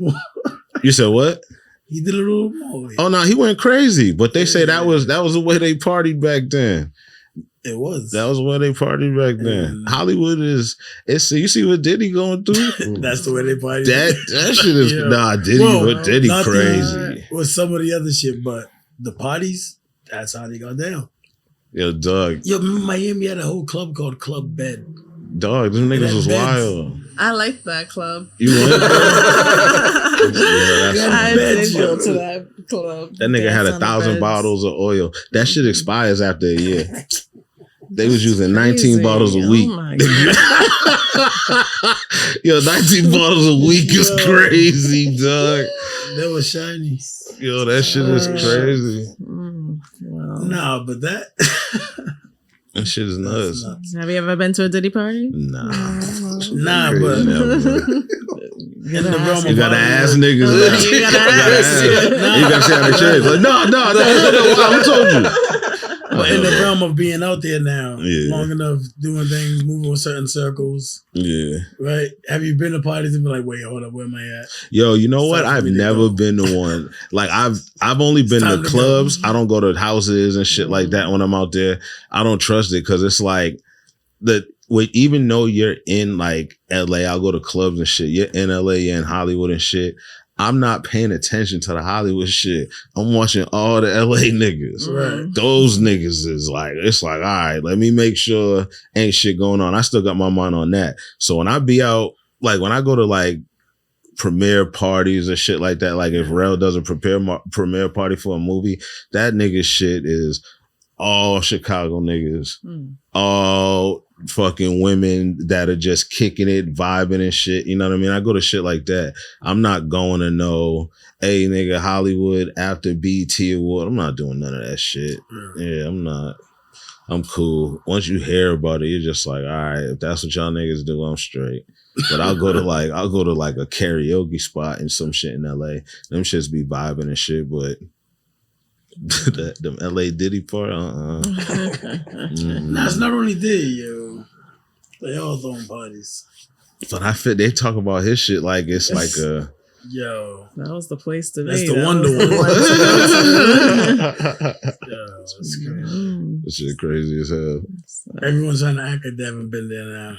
You said what? He did a little more. Oh no, he went crazy. But they say that was the way they partied back then. It was. That was the way they partied back then. Hollywood you see what Diddy going through? That's the way they partied. That shit is Diddy crazy. With some of the other shit, but the parties, that's how they got down. Yo, dog. Yo, remember Miami had a whole club called Club Bed. Dog, them niggas was wild. I like that club. You went? I did go to that club. That nigga had 1,000 bottles of oil. That shit expires after a year. They was using 19 bottles a week. Oh my God. Yo, 19 bottles a week is crazy, dog. That was shiny. Yo, that shit is crazy. Wow. Nah, but that shit is nuts. Have you ever been to a Diddy party? Nah. Nah, Crazy but never. in the realm You of gotta ask Hollywood- niggas. You gotta ask. You gotta see how they change. Like, no, who told you? But in the realm of being out there now, Yeah. long enough, doing things, moving in certain circles, Yeah. right? Have you been to parties and been like, wait, hold up, where am I at? Yo, you know what? Time for I've me to never go. been to one. Like I've only been time to to clubs. go. I don't go to houses and shit like that when I'm out there. I don't trust it because it's like even though you're in like LA, I'll go to clubs and shit. You're in LA, you're in Hollywood and shit. I'm not paying attention to the Hollywood shit. I'm watching all the LA niggas. Right. Those niggas is like, it's like, all right, let me make sure ain't shit going on. I still got my mind on that. So when I be out, like when I go to like premiere parties and shit like that, like if Rel does a premiere party for a movie, that nigga shit is all Chicago niggas, all fucking women that are just kicking it, vibing and shit. You know what I mean? I go to shit like that. I'm not going to know, hey nigga, Hollywood after BT Award. I'm not doing none of that shit. Yeah, I'm not. I'm cool. Once you hear about it, you're just like, all right, if that's what y'all niggas do, I'm straight. But I'll go to like a karaoke spot and some shit in LA. Them shits be vibing and shit, but them LA Diddy part, Nah, it's not only Diddy, yo. They all throwing parties. But they talk about his shit like it's like a Yo. That was the place to be. That's the That Wonder was the Woman. place to Yo, it's crazy. this shit crazy as hell. be. Everyone's trying to act like they haven't been there now.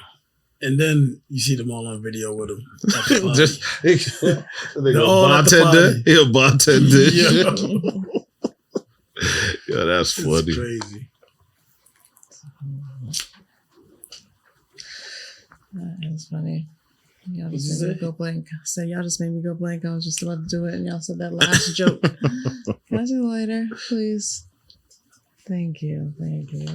And then you see them all on video with him. At the party. Just They're all at the bartender. party. He a bartender. Yo. Yeah, that's It's funny. crazy. That's funny. Y'all What'd just you made me say? go blank. I said, y'all just made me go blank. I was just about to do it, and y'all said that last joke. Can I see the lighter, please? Thank you. Thank you.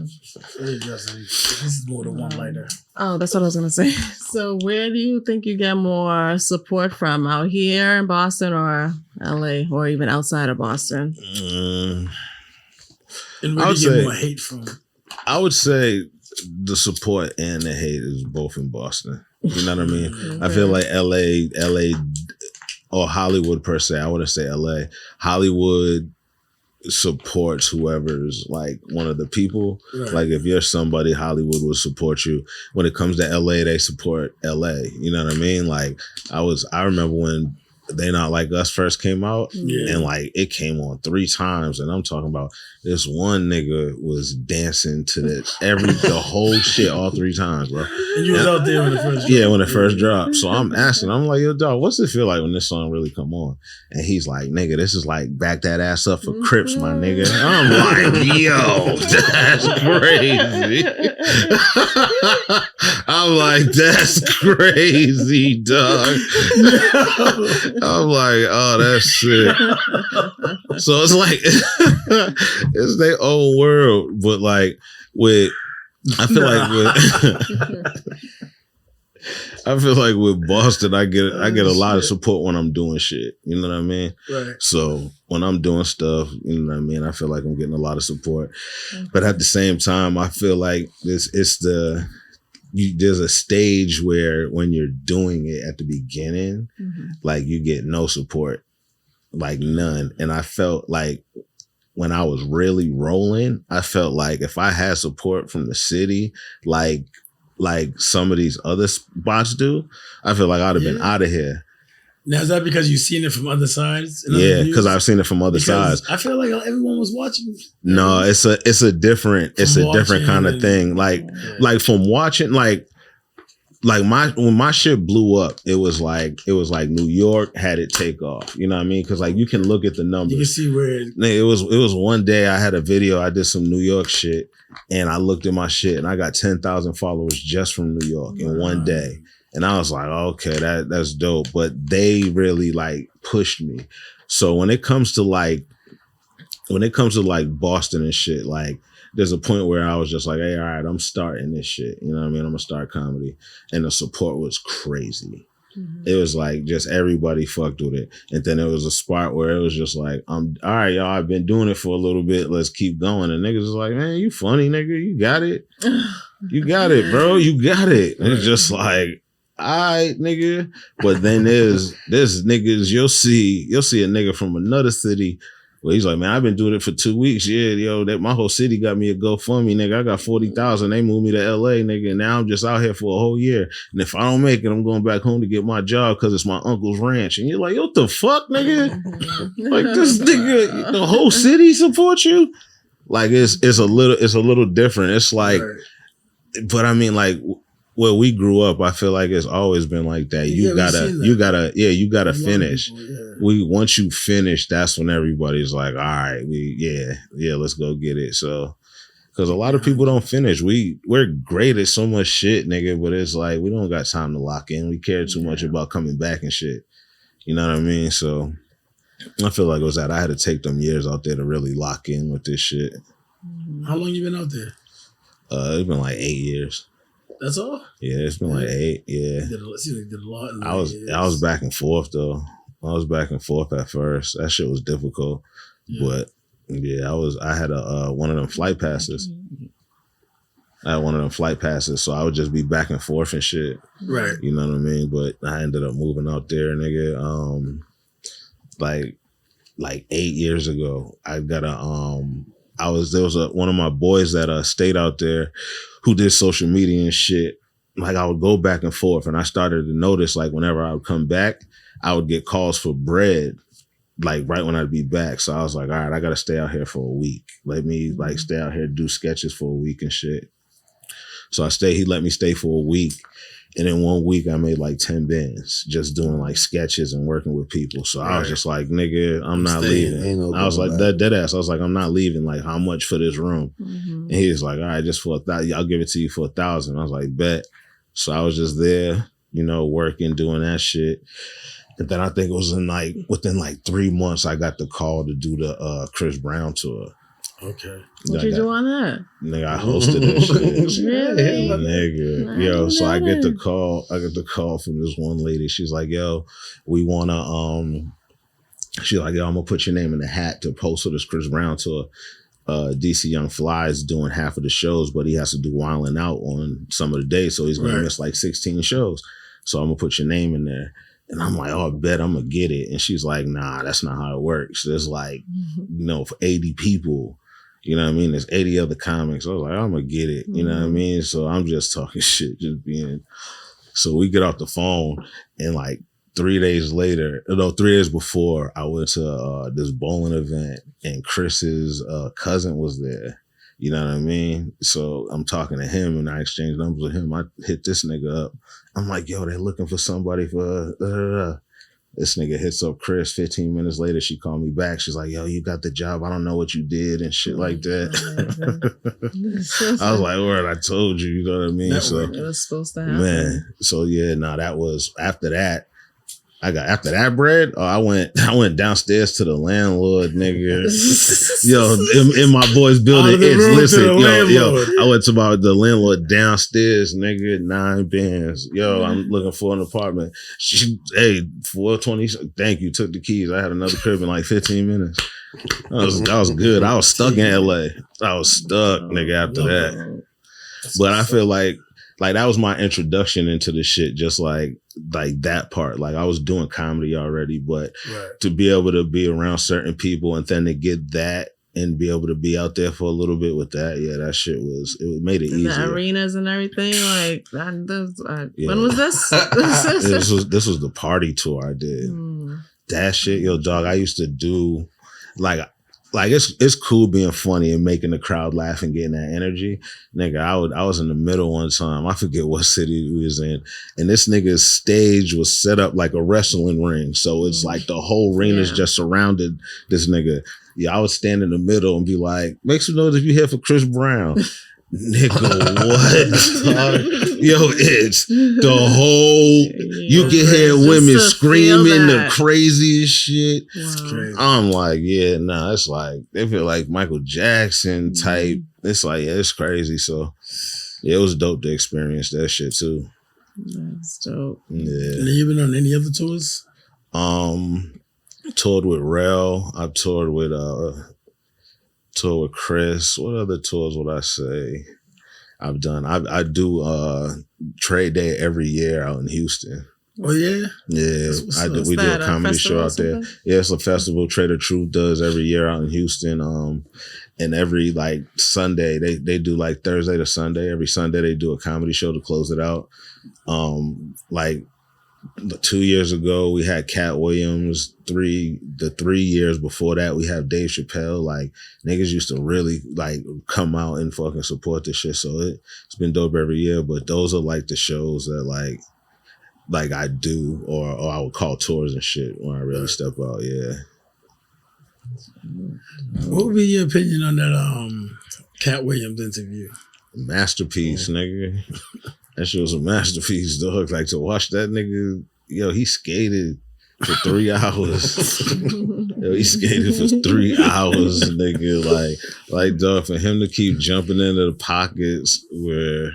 Hey, Justin, this is more than one lighter. Oh, that's what I was going to say. So where do you think you get more support from? Out here in Boston or LA or even outside of Boston? And I where would do you say- get more hate from? I would say the support and the hate is both in Boston. You know what I mean? I feel like LA or Hollywood per se. I wouldn't say LA. Hollywood supports whoever's like one of the people. Right. Like if you're somebody, Hollywood will support you. When it comes to LA, they support LA. You know what I mean? Like I remember when They Not Like Us first came out, Yeah. and like it came on 3 times, and I'm talking about this one nigga was dancing to the whole shit all 3 times, bro. And you was out there when it first Yeah, when it first dropped. So I'm asking, I'm like, yo, dog, what's it feel like when this song really come on? And he's like, nigga, this is like back that ass up for Crips, my nigga. I'm like, yo, that's crazy. I'm like, that's crazy, dog. I'm like, oh, that's sick. So it's like, it's their own world, but like I feel like with Boston, I get a lot of support when I'm doing shit. You know what I mean? Right. So when I'm doing stuff, you know what I mean, I feel like I'm getting a lot of support. But at the same time, I feel like it's the there's a stage where when you're doing it at the beginning, like you get no support, like none. And I felt like when I was really rolling, I felt like if I had support from the city, like some of these other spots do, I feel like I'd have been out of here. Now, is that because you've seen it from other sides? Yeah, because I've seen it from other sides. I feel like everyone was watching. No, it's a different kind of thing. Like from watching, like when my shit blew up, it was like New York had it take off. You know what I mean? Because like you can look at the numbers. You can see where it was one day I had a video. I did some New York shit, and I looked at my shit, and I got 10,000 followers just from New York in one day. And I was like, okay, that's dope. But they really like pushed me. So when it comes to like Boston and shit, like there's a point where I was just like, hey, all right, I'm starting this shit. You know what I mean? I'm gonna start comedy. And the support was crazy. It was like just everybody fucked with it. And then there was a spot where it was just like, all right, y'all, I've been doing it for a little bit. Let's keep going. And niggas was like, man, you funny, nigga. You got it. You got it, bro. You got it. And it's just like, all right, nigga. But then there's niggas, you'll see a nigga from another city where he's like, man, I've been doing it for 2 weeks. Yeah, yo, that my whole city got me a GoFundMe, nigga. I got 40,000. They moved me to LA, nigga. And now I'm just out here for a whole year. And if I don't make it, I'm going back home to get my job because it's my uncle's ranch. And you're like, what the fuck, nigga? Like this nigga, the whole city support you? Like it's a little different. It's like, but I mean, like, where we grew up, I feel like it's always been like that. You gotta finish. Once you finish, that's when everybody's like, all right, let's go get it. So, because a lot of people don't finish. We're great at so much shit, nigga, but it's like we don't got time to lock in. We care too much about coming back and shit. You know what I mean? So, I feel like it was that I had to take them years out there to really lock in with this shit. How long you been out there? It's been like 8 years. That's all? Yeah, it's been like 8. Yeah. You did a lot. I was back and forth though. I was back and forth at first. That shit was difficult, but yeah, I had one of them flight passes. I had one of them flight passes, so I would just be back and forth and shit. Right. You know what I mean? But I ended up moving out there, nigga. Like 8 years ago, I got there was one of my boys that stayed out there who did social media and shit. Like I would go back and forth, and I started to notice like whenever I would come back, I would get calls for bread, like right when I'd be back. So I was like, all right, I got to stay out here for a week. Let me like stay out here, do sketches for a week and shit. So he let me stay for a week. And in 1 week, I made like 10 bands just doing like sketches and working with people. So I was just like, nigga, I'm not leaving. I was like, dead ass. I was like, I'm not leaving. Like, how much for this room? And he was like, all right, just for $1,000. I'll give it to you for $1,000. I was like, bet. So I was just there, you know, working, doing that shit. And then I think it was within 3 months, I got the call to do the Chris Brown tour. Okay. What you do on that? Nigga, I hosted that shit. Really? Nigga. Yo, so I get the call from this one lady. She's like, yo, we wanna she's like, yo, I'm gonna put your name in the hat to post for this Chris Brown tour. DC Young Fly is doing half of the shows, but he has to do Wildin' Out on some of the days, so he's gonna miss like 16 shows. So I'm gonna put your name in there. And I'm like, oh, I bet I'm gonna get it. And she's like, nah, that's not how it works. There's like, for 80 people, you know what I mean? There's 80 other comics. I was like, I'm gonna get it. You know what I mean? So I'm just talking shit, so we get off the phone, and like 3 days before, I went to this bowling event, and Chris's cousin was there. You know what I mean? So I'm talking to him, and I exchanged numbers with him. I hit this nigga up. I'm like, yo, they're looking for somebody for This nigga hits up Chris. 15 minutes later, she called me back. She's like, yo, you got the job. I don't know what you did and shit like that. I was like, word, I told you. You know what I mean? It was supposed to happen. Man. So yeah, that was after that. After that bread, I went downstairs to the landlord, nigga. Yo, in my boy's building, I went to the landlord downstairs, nigga, 9 bands. Yo, I'm looking for an apartment. 420. Thank you. Took the keys. I had another crib in like 15 minutes. That was good. I was stuck in LA. I was stuck, nigga, after that. But I feel like like that was my introduction into the shit. Just like that part. Like I was doing comedy already, but to be able to be around certain people and then to get that and be able to be out there for a little bit with that, that shit it made it easier. The arenas and everything, like when was this? this was the party tour I did. That shit, yo, dog. I used to do like it's cool being funny and making the crowd laugh and getting that energy. Nigga, I was in the middle one time. I forget what city we was in. And this nigga's stage was set up like a wrestling ring. So it's like the whole arena's just surrounded this nigga. Yeah, I would stand in the middle and be like, make some noise if you're here for Chris Brown. Nigga, what? Yo, it's the whole, you can hear women screaming the craziest shit. Wow. I'm like, it's like, they feel like Michael Jackson type. It's like, it's crazy. So, it was dope to experience that shit too. That's dope. Yeah. And you been on any other tours? Toured with Rel. I've toured with Chris. What other tours would I say I've done? I do Trade Day every year out in Houston. Oh yeah? Yeah. We do a comedy show out there. Yeah, it's a festival Trade of Truth does every year out in Houston. And every like Sunday, they do like Thursday to Sunday. Every Sunday they do a comedy show to close it out. Like 2 years ago, we had Cat Williams. The 3 years before that, we have Dave Chappelle. Like, niggas used to really, like, come out and fucking support this shit. So it's been dope every year. But those are, like, the shows that, like I do or I would call tours and shit when I really step out, What would be your opinion on that Cat Williams interview? Masterpiece, nigga. That shit was a masterpiece, dog. Like, to watch that nigga, yo, he skated for 3 hours. Yo, he skated for 3 hours, nigga. Like, dog, for him to keep jumping into the pockets where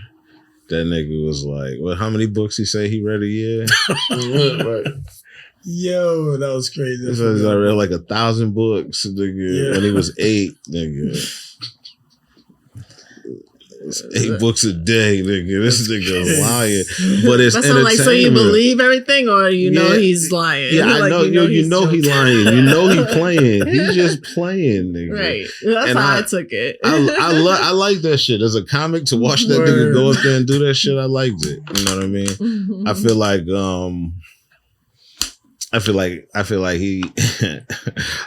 that nigga was like, well, how many books he say he read a year? Right. Yo, that was crazy. I read like 1,000 books, nigga, when he was 8, nigga. 8 books a day, nigga. This nigga lying, but it's entertainment. Like, so you believe everything, or you know he's lying? Yeah, I know. You know he lying. You know he playing. He's just playing, nigga. Right. That's how I took it. I like that shit. As a comic, to watch that nigga go up there and do that shit, I liked it. You know what I mean? Mm-hmm. I feel like he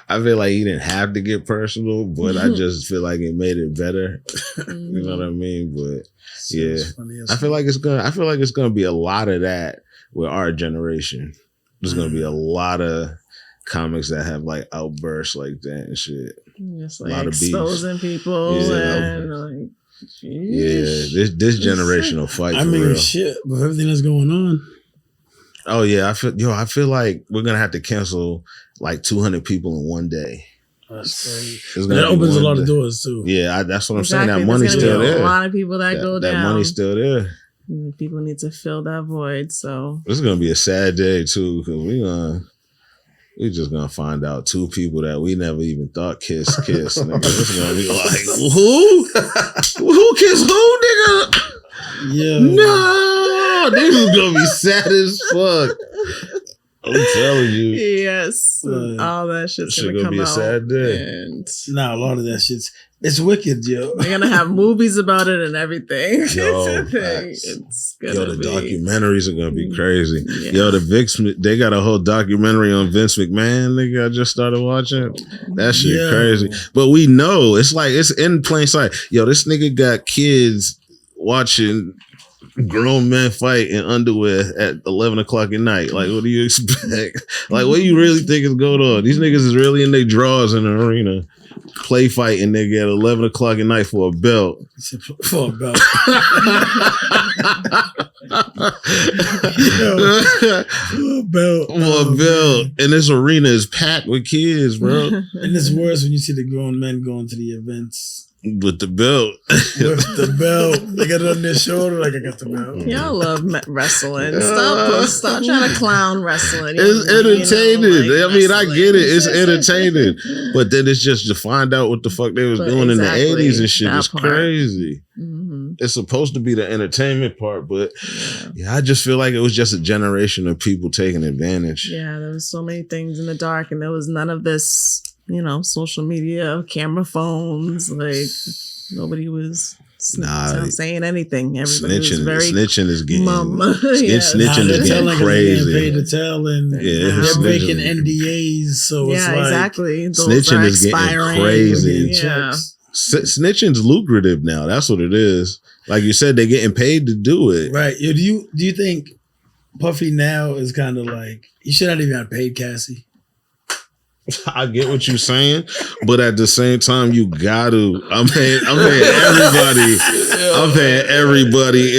I feel like he didn't have to get personal, but I just feel like it made it better. You know what I mean? But yeah. I feel like it's gonna be a lot of that with our generation. There's gonna be a lot of comics that have like outbursts like that and shit. Just like a lot exposing of people and like this generation will fight. I mean, shit, with everything that's going on. Oh yeah, I feel like we're gonna have to cancel like 200 people in one day. That's crazy. That opens a lot of doors too. Yeah, that's what I'm saying. That money's still there. A lot of people that go down. That money's still there. People need to fill that void. So this is gonna be a sad day too, because we just gonna find out 2 people that we never even thought kiss. Nigga. It's gonna be like, who kissed who, nigga? Yeah. No, this is gonna be sad as fuck. I'm telling you. Yes. All that shit's gonna come be a sad day. And a lot of that it's wicked, yo. They're gonna have movies about it and everything. Yo, it's gonna the documentaries are gonna be crazy. Yeah. Yo, they got a whole documentary on Vince McMahon, nigga. I just started watching. That shit crazy. But we know it's like it's in plain sight. Yo, this nigga got kids watching grown men fight in underwear at 11 o'clock at night. Like, what do you expect? Like, what do you really think is going on? These niggas is really in their drawers in the arena, play fighting nigga at 11 o'clock at night for a belt. For a belt. For a belt. And this arena is packed with kids, bro. And it's worse when you see the grown men going to the events. With the belt. With the belt. They got it on their shoulder like I got the belt. Y'all love wrestling. Stop trying to clown wrestling. It's entertaining. I get it. It's entertaining. But then it's just to find out what the fuck they was doing in the 80s and shit is crazy. Mm-hmm. it's supposed to be the entertainment part, but I just feel like it was just a generation of people taking advantage. Yeah, there was so many things in the dark, and there was none of this, social media, camera phones. Like nobody was saying anything. Everybody was very snitching is getting snitching is getting crazy. Paid to tell, and they're breaking NDAs. So it's like exactly. Those snitching is getting crazy. Yeah. Snitching's lucrative now. That's what it is. Like you said, they're getting paid to do it. Right. Do you think Puffy now is kind of like, you should not even have paid Cassie? I get what you're saying, but at the same time, you gotta. I'm paying everybody. I'm paying everybody,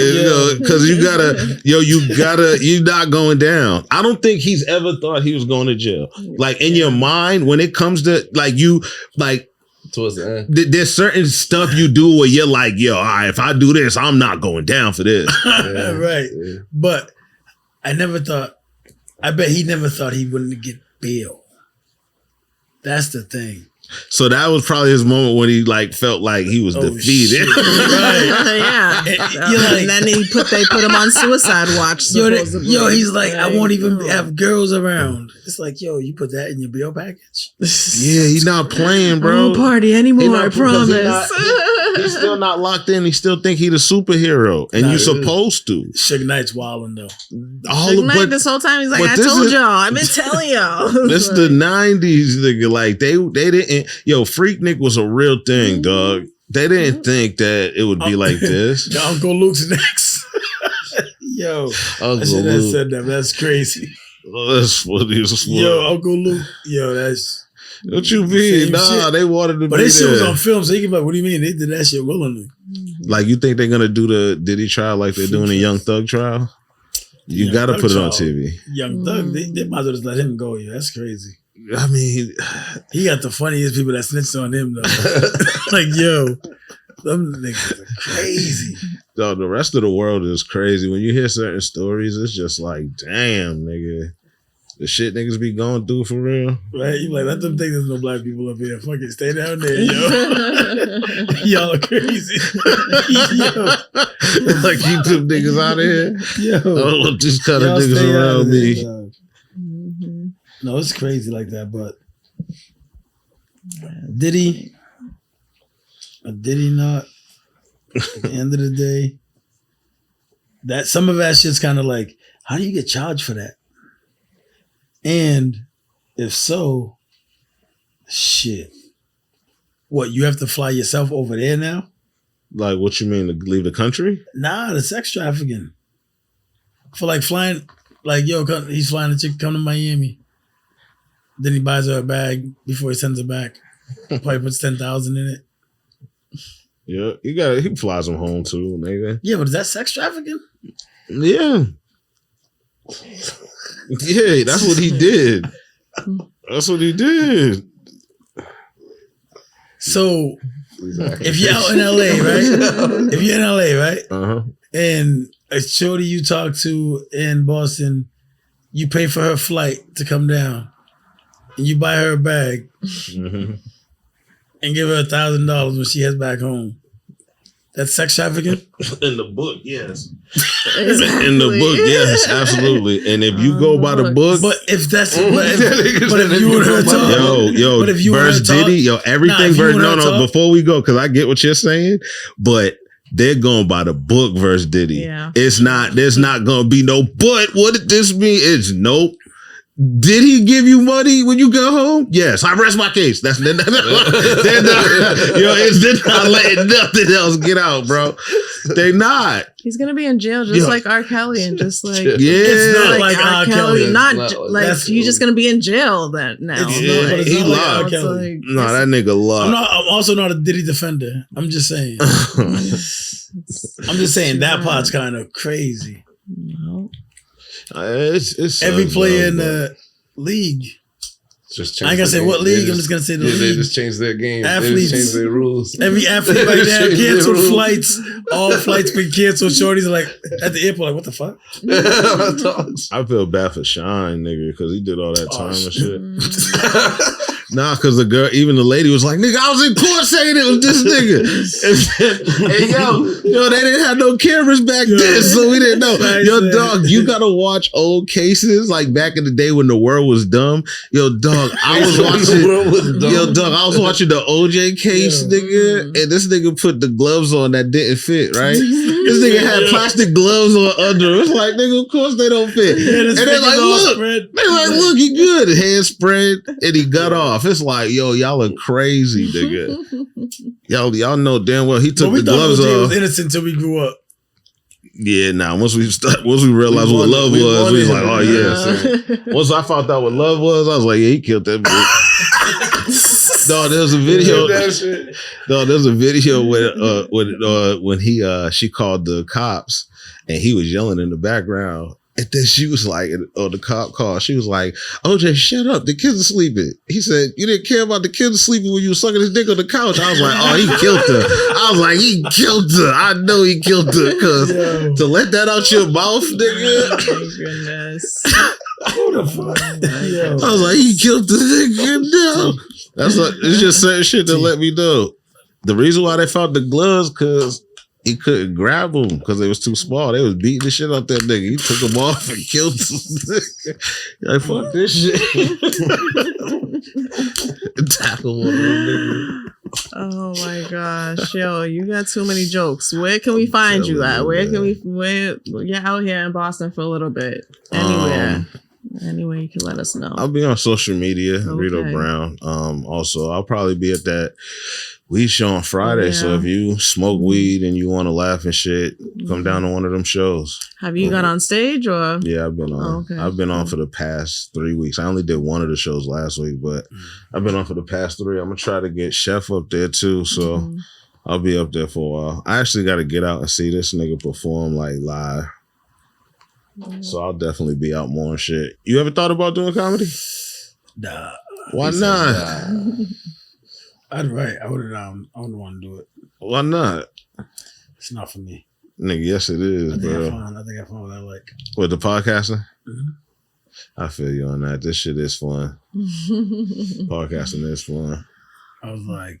because you're not going down. I don't think he's ever thought he was going to jail. Like in your mind, when it comes to towards the end, there's certain stuff you do where you're like, all right, if I do this, I'm not going down for this. Right. Yeah. But I bet he never thought he wouldn't get bail. That's the thing. So that was probably his moment when he felt like he was defeated. Right. And then they put him on suicide watch. He's like, I won't even have girls around. It's like, you put that in your bail package? Yeah, he's not playing, bro. I won't party anymore, I promise. He's still not locked in. He still think he's a superhero, and you're supposed to. Suge Knight's wilding though. Suge Knight this whole time he's like, I told y'all, I've been telling y'all. This the 90s, nigga. Like they didn't. Freak Nick was a real thing, dog. They didn't think that it would be like this. Uncle Luke's next. I should have said that. That's crazy. That's funny. Uncle Luke. That's. What you mean? Nah, they wanted to be there. But this shit was on film, so you can be like, what do you mean? They did that shit willingly. Like, you think they're going to do the Diddy trial like they're doing the Young Thug trial? You got to put it on TV. Young Thug, they might as well just let him go. That's crazy. I mean, he got the funniest people that snitched on him, though. Them niggas are crazy. No, the rest of the world is crazy. When you hear certain stories, it's just like, damn, nigga. The shit niggas be going through for real. Right? You like, let them think there's no black people up here. Fucking stay down there, yo. Y'all are crazy. Like, you took niggas out of here? Yo. I don't want these kind of niggas around me. No, it's crazy like that, but did he or did he not? At the end of the day, that some of that shit's kind of like, how do you get charged for that? And if so, shit. What, you have to fly yourself over there now? Like, what you mean, to leave the country? Nah, the sex trafficking. For like flying, he's flying a chick to come to Miami. Then he buys her a bag before he sends her back. Probably puts 10,000 in it. Yeah, he flies them home too, nigga. Yeah, but is that sex trafficking? Yeah. Yeah, that's what he did. That's what he did. So, if you're out in LA, right? If you're in LA, right? Uh-huh. And a shorty you talk to in Boston, you pay for her flight to come down, and you buy her a bag, and give her $1,000 when she heads back home. That's sex trafficking? In the book, yes. In the book, yes, absolutely. And if you go by the book, but if that's but if you and her talk, but if you verse Diddy, everything verse. No, before we go, because I get what you're saying, but they're going by the book verse Diddy. Yeah. It's not. There's not going to be no. But what did this mean? It's nope. Did he give you money when you go home? Yes, I rest my case. They're not letting nothing else get out, bro. They not. He's gonna be in jail just like R. Kelly, and just like it's not like R. Kelly. You're just gonna be in jail then now. He lied. No, that nigga lied. I'm also not a Diddy defender. I'm just saying. That part's kind of crazy. No. It's every player in the league. Just I ain't gonna say what league. I'm just gonna say the league. They just changed their game. Athletes, they just changed their rules. Every athlete right now canceled flights. All flights been canceled. Shorties are like at the airport, like, what the fuck? I feel bad for Shine, nigga, because he did all that time and shit. Nah, because the girl, even the lady was like, nigga, I was in court saying it was this nigga. And yo, they didn't have no cameras back then, so we didn't know. Yo, dog, you gotta watch old cases like back in the day when the world was dumb. Yo, dog, I was watching. Yo, dog, I was watching the OJ case, nigga, and this nigga put the gloves on that didn't fit, right? This nigga had plastic gloves on under. It was like, nigga, of course they don't fit. And they're like, look, he good. Hand spread, and he got off. It's like, yo, y'all are crazy, nigga. Y'all know damn well he took the gloves off. Was innocent until we grew up. Yeah, nah. Once we realized what love was, we was like, oh yeah. So, once I found out what love was, I was like, yeah, he killed that bitch. No, there's a video. No, there's a video when she called the cops and he was yelling in the background. And then she was like, on the cop call, she was like, OJ, shut up. The kids are sleeping. He said, you didn't care about the kids sleeping when you were sucking his dick on the couch. I was like, oh, he killed her. I was like, he killed her. I know he killed her. Because to let that out your mouth, nigga. Oh, my goodness. Who the fuck? I was like, he killed the nigga. No. It's just certain shit that let me know. The reason why they found the gloves, because he couldn't grab them because they was too small. They was beating the shit out that nigga. He took them off and killed them. Like, fuck this shit. Tackle one of them niggas. Oh my gosh, yo, you got too many jokes. Where can we find you at? Where you're out here in Boston for a little bit? Anywhere you can let us know. I'll be on social media, Reedo Brown. Also, I'll probably be at that weed show on Friday. So if you smoke weed and you want to laugh and shit, come down to one of them shows. Have you got on stage or? Yeah, I've been on. I've been on for the past 3 weeks. I only did one of the shows last week, but I've been on for the past 3. I'm gonna try to get Chef up there too. So I'll be up there for a while. I actually got to get out and see this nigga perform like live. So I'll definitely be out more and shit. You ever thought about doing comedy? Nah. Why not? I'd write. I wouldn't want to do it. Why not? It's not for me. Nigga, yes it is, I think bro. I found what I like. With the podcasting? Mm-hmm. I feel you on that. This shit is fun. Podcasting is fun. I was like,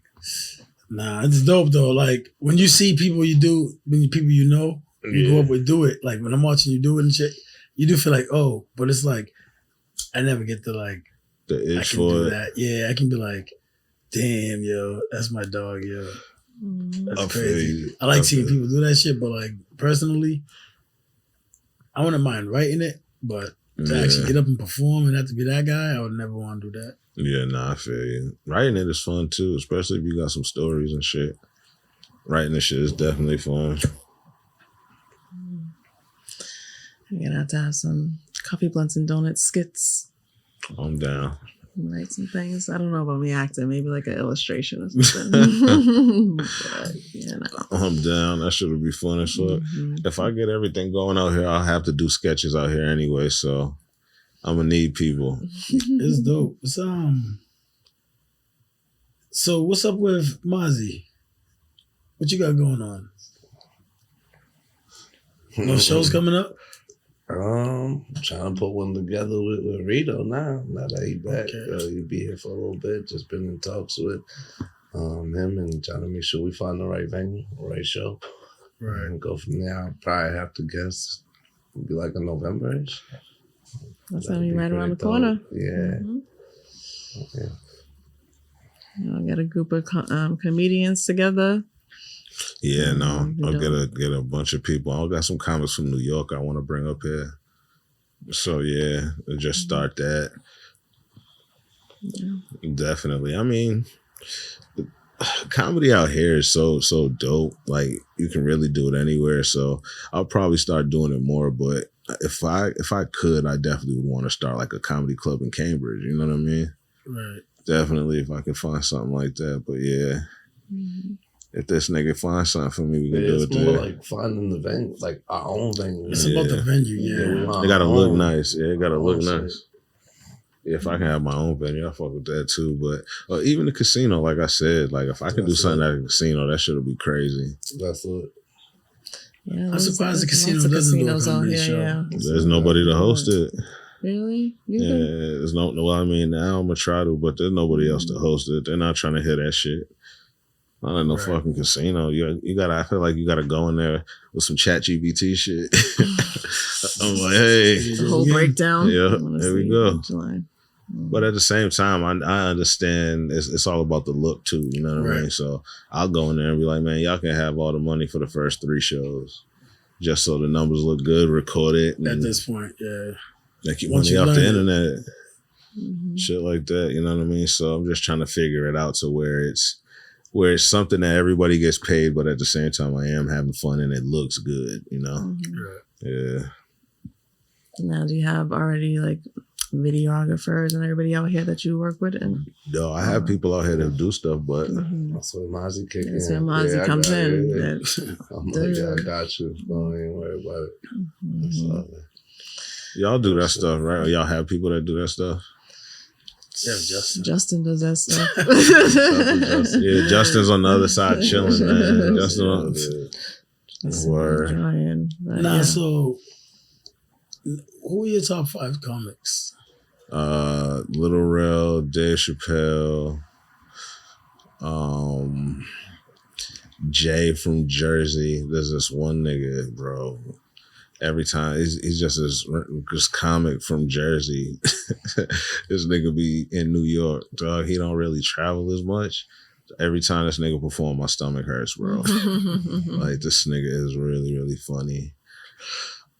nah, it's dope though. Like when you see people you know, you go up and do it. Like when I'm watching you do it and shit, you do feel like, oh, but it's like I never get to like the itch I can for do it. that. Yeah, I can be like, damn, yo, that's my dog, yo. That's crazy. I like seeing people do that shit, but like personally, I wouldn't mind writing it, but to actually get up and perform and have to be that guy, I would never want to do that. Yeah, nah, I feel you. Writing it is fun too, especially if you got some stories and shit. Writing this shit is definitely fun. You're gonna have to have some coffee blunts and donuts skits. I'm down. Write some things. I don't know about me acting. Maybe like an illustration or something. But, you know. I'm down. That shit would be fun as fuck. If I get everything going out here, I'll have to do sketches out here anyway. So I'm gonna need people. It's dope. It's, so what's up with Mozzie? What you got going on? No shows coming up? Trying to put one together with Reedo now that he back. Okay. He'll be here for a little bit. Just been in talks with him and trying to make sure we find the right venue, right show. Right. And go from there. I'll probably have to guess. It'll be like a November-ish. That's gonna be right around the corner. Yeah. Okay. I got a group of comedians together. Yeah, no, I'll get a bunch of people. I got some comics from New York I want to bring up here. So yeah, just start that. Yeah. Definitely. I mean, comedy out here is so dope. Like you can really do it anywhere. So I'll probably start doing it more. But if I could, I definitely would want to start like a comedy club in Cambridge. You know what I mean? Right. Definitely, if I could find something like that. But yeah. If this nigga finds something for me, we can do it it's more there. like finding the venue, like our own venue. It's about the venue, yeah. It gotta look nice. Yeah, it gotta look nice. Yeah, if I can have my own venue, I fuck with that too. But even the casino, like I said, like if I can do something at a casino, that shit'll be crazy. That's it. Yeah, I'm surprised the casino doesn't do a comedy show. Yeah. There's nobody to host it. Really? Yeah, there's no. Well, I mean, now I'm gonna try to, but there's nobody else to host it. They're not trying to hear that shit. Not in no fucking casino. You gotta. I feel like you gotta go in there with some ChatGPT shit. I'm like, hey, The whole breakdown. Yeah, there we go. July. But at the same time, I understand it's all about the look too. You know what I mean? So I'll go in there and be like, man, y'all can have all the money for the first 3 shows, just so the numbers look good. Record it. At this point, yeah. They keep money off the internet, shit like that. You know what I mean? So I'm just trying to figure it out to where it's something that everybody gets paid, but at the same time, I am having fun and it looks good. You know? Yeah. Now, do you have already like videographers and everybody out here that you work with? And no, I have people out here that do stuff, but that's where Mozzie kicks in. that's where Mozzie comes in. I'm like, yeah, I got you. Don't even worry about it. Y'all do that stuff, right? Or y'all have people that do that stuff? Yeah, Justin does that stuff. Yeah, Justin's on the other side chilling, man. Justin on word. So who are your top 5 comics? Little Rel, Dave Chappelle, Jay from Jersey. There's this one nigga, bro. Every time he's just this comic from Jersey. This nigga be in New York, dog. He don't really travel as much. Every time this nigga perform, my stomach hurts, bro. Like, this nigga is really, really funny.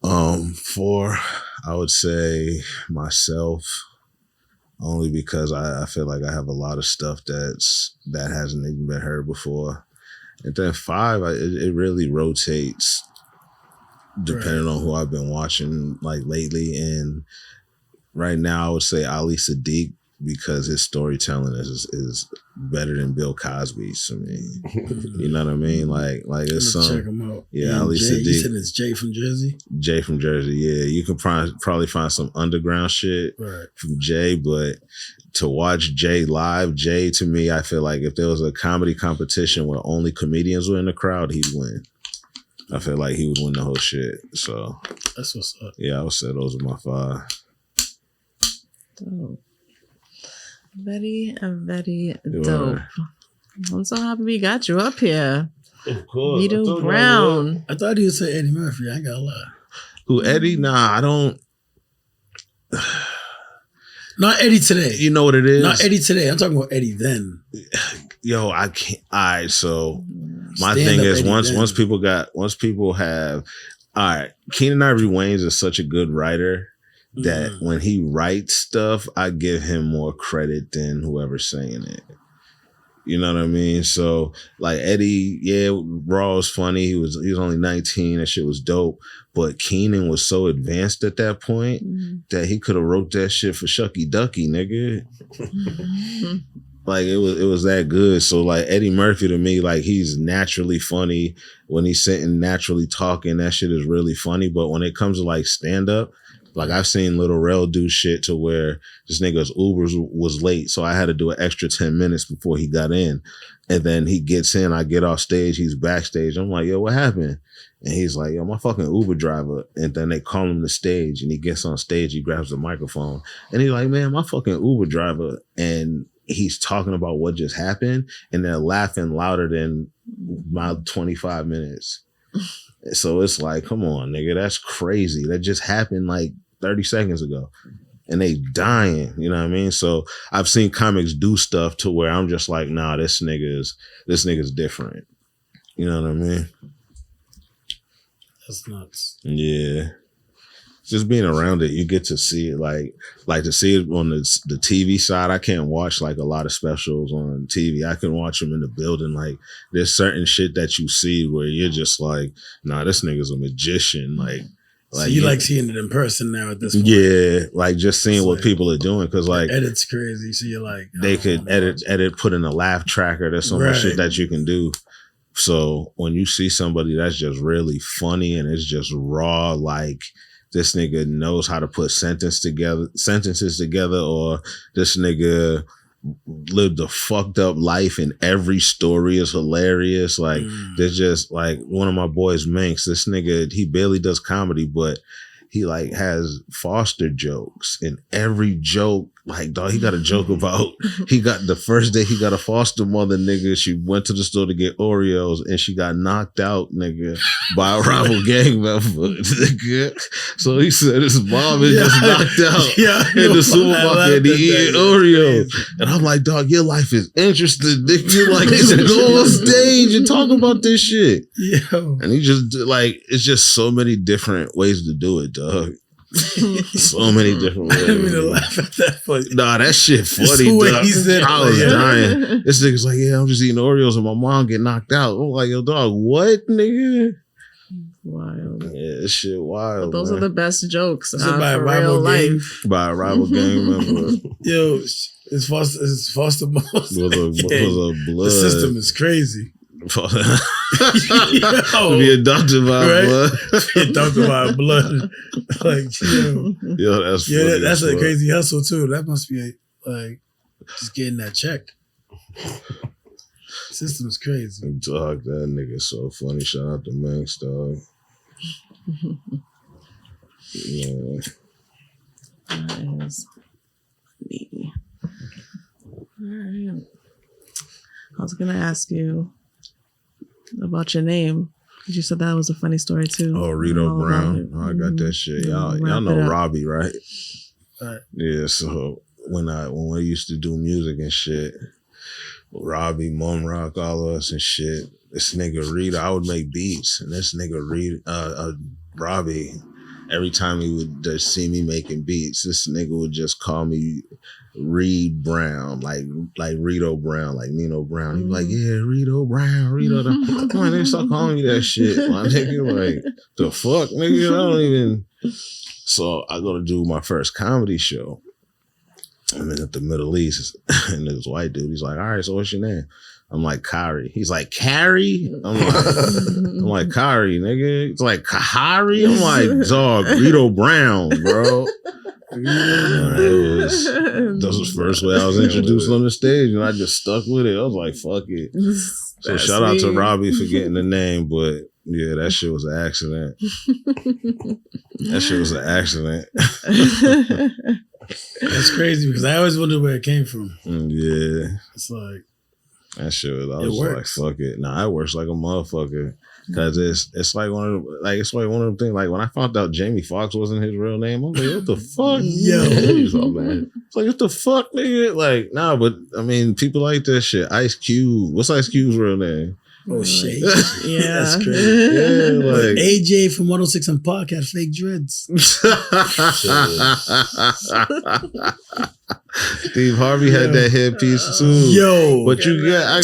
4, I would say myself, only because I feel like I have a lot of stuff that hasn't even been heard before. And then 5, it really rotates depending on who I've been watching like lately. And right now I would say Ali Sadiq, because his storytelling is better than Bill Cosby's to me. You know what I mean? Like it's some. Check him out. Yeah, Ali Sadiq. You said it's Jay from Jersey? Jay from Jersey, yeah. You can probably find some underground shit from Jay, but to watch Jay live, Jay, to me, I feel like if there was a comedy competition where only comedians were in the crowd, he'd win. I feel like he would win the whole shit. So that's what's up. Yeah, I would say those are my 5. Dope. Very, very dope. I'm so happy we got you up here. Of course. Reedo Brown. I thought you would say Eddie Murphy. I ain't gonna lie. Who, Eddie? Nah, I don't. Not Eddie today. You know what it is? Not Eddie today. I'm talking about Eddie then. Yo, I can't. All right, so my thing is once people have. All right, Keenan Ivory Wayans is such a good writer that when he writes stuff, I give him more credit than whoever's saying it. You know what I mean? So like Eddie, yeah, Raw was funny. He was only 19. That shit was dope. But Keenan was so advanced at that point that he could have wrote that shit for Shucky Ducky, nigga. Like it was that good. So like Eddie Murphy to me, like he's naturally funny when he's sitting naturally talking. That shit is really funny. But when it comes to like stand up, like I've seen Little Rel do shit to where this nigga's Uber was late, so I had to do an extra 10 minutes before he got in. And then he gets in, I get off stage, he's backstage. I'm like, yo, what happened? And he's like, yo, my fucking Uber driver. And then they call him to stage and he gets on stage, he grabs the microphone. And he's like, man, my fucking Uber driver. And he's talking about what just happened. And they're laughing louder than my 25 minutes. So it's like, come on, nigga, that's crazy. That just happened like 30 seconds ago. And they dying, you know what I mean? So I've seen comics do stuff to where I'm just like, nah, this nigga's different. You know what I mean? That's nuts. Yeah. Just being around it, you get to see it like to see it on the TV side. I can't watch like a lot of specials on TV. I can watch them in the building. Like there's certain shit that you see where you're just like, nah, this nigga's a magician. Like so you like seeing it in person now at this point? Yeah, like just seeing what people are doing because like edit's crazy. So you're like, they could edit, put in a laugh tracker. There's so much shit that you can do. So when you see somebody that's just really funny and it's just raw, like this nigga knows how to put sentences together, or this nigga lived a fucked up life and every story is hilarious. Like there's just like one of my boys, Manx, this nigga, he barely does comedy, but he like has foster jokes, and every joke, like, dog, he got a joke about, he got the first day he got a foster mother, nigga. She went to the store to get Oreos and she got knocked out, nigga, by a rival gang member, nigga. So he said his mom is just knocked out in the supermarket and he eating Oreos. And I'm like, dog, your life is interesting, nigga. You like, just go on stage and talk about this shit. Yo. And he just like, it's just so many different ways to do it, dog. So many different ways. I didn't mean to laugh at that, but nah, that shit funny, the way dog. he said it, I was like, dying. This nigga's like, yeah, I'm just eating Oreos and my mom get knocked out. I'm like, yo, dog, what, nigga? Wild. Yeah, this shit wild. But those man. are the best jokes Is it by a for rival real gang? life. By a rival gang member. Yo, it's foster mom. Was a blood. The system is crazy. To be adopted by blood. Adopted by blood. Like, Yo, that's funny. yeah, that's as a fuck. crazy hustle too. That must be like just getting that check. System is crazy. Dog, that nigga so funny. Shout out to Manx, dog. Yeah. That is me. All right. I was gonna ask you about your name. You said that was a funny story too. Oh, Reedo All Brown. about it. Oh, I got that shit. Y'all Wrap know it up. Robbie, right? Right. Yeah, so when we used to do music and shit, Robbie, Mum Rock, all of us and shit, this nigga Reedo, I would make beats, and this nigga Robbie, every time he would just see me making beats, this nigga would just call me Reed Brown, like Reedo Brown, like Nino Brown. He'd be like, yeah, Reedo Brown, Reedo. Come on, nigga, stop calling me that shit. My nigga, like, the fuck, nigga? I don't even. So I go to do my first comedy show. I'm in the Middle East, and this white dude, he's like, all right, so what's your name? I'm like, Kari. He's like, Carrie? I'm like, Kari, nigga. It's like, Kahari? I'm like, dog, Reedo Brown, bro. That was the first way I was introduced on the stage, and I just stuck with it. I was like, fuck it. So That's shout out to me. Robbie for getting the name, but yeah, that shit was an accident. That shit was an accident. That's crazy because I always wondered where it came from. Yeah. It's like That shit was, I It was works. like, fuck it. Nah, it works like a motherfucker. Cause it's like one of them things. Like when I found out Jamie Foxx wasn't his real name, I'm like, what the fuck? Yo. He's all mad. It's like, what the fuck, nigga? Like, nah, but I mean, people like that shit. Ice Cube. What's Ice Cube's real name? oh shit. Yeah. That's crazy. Yeah, like AJ from 106 and Park had fake dreads. Steve Harvey had that headpiece too. Yo. But you got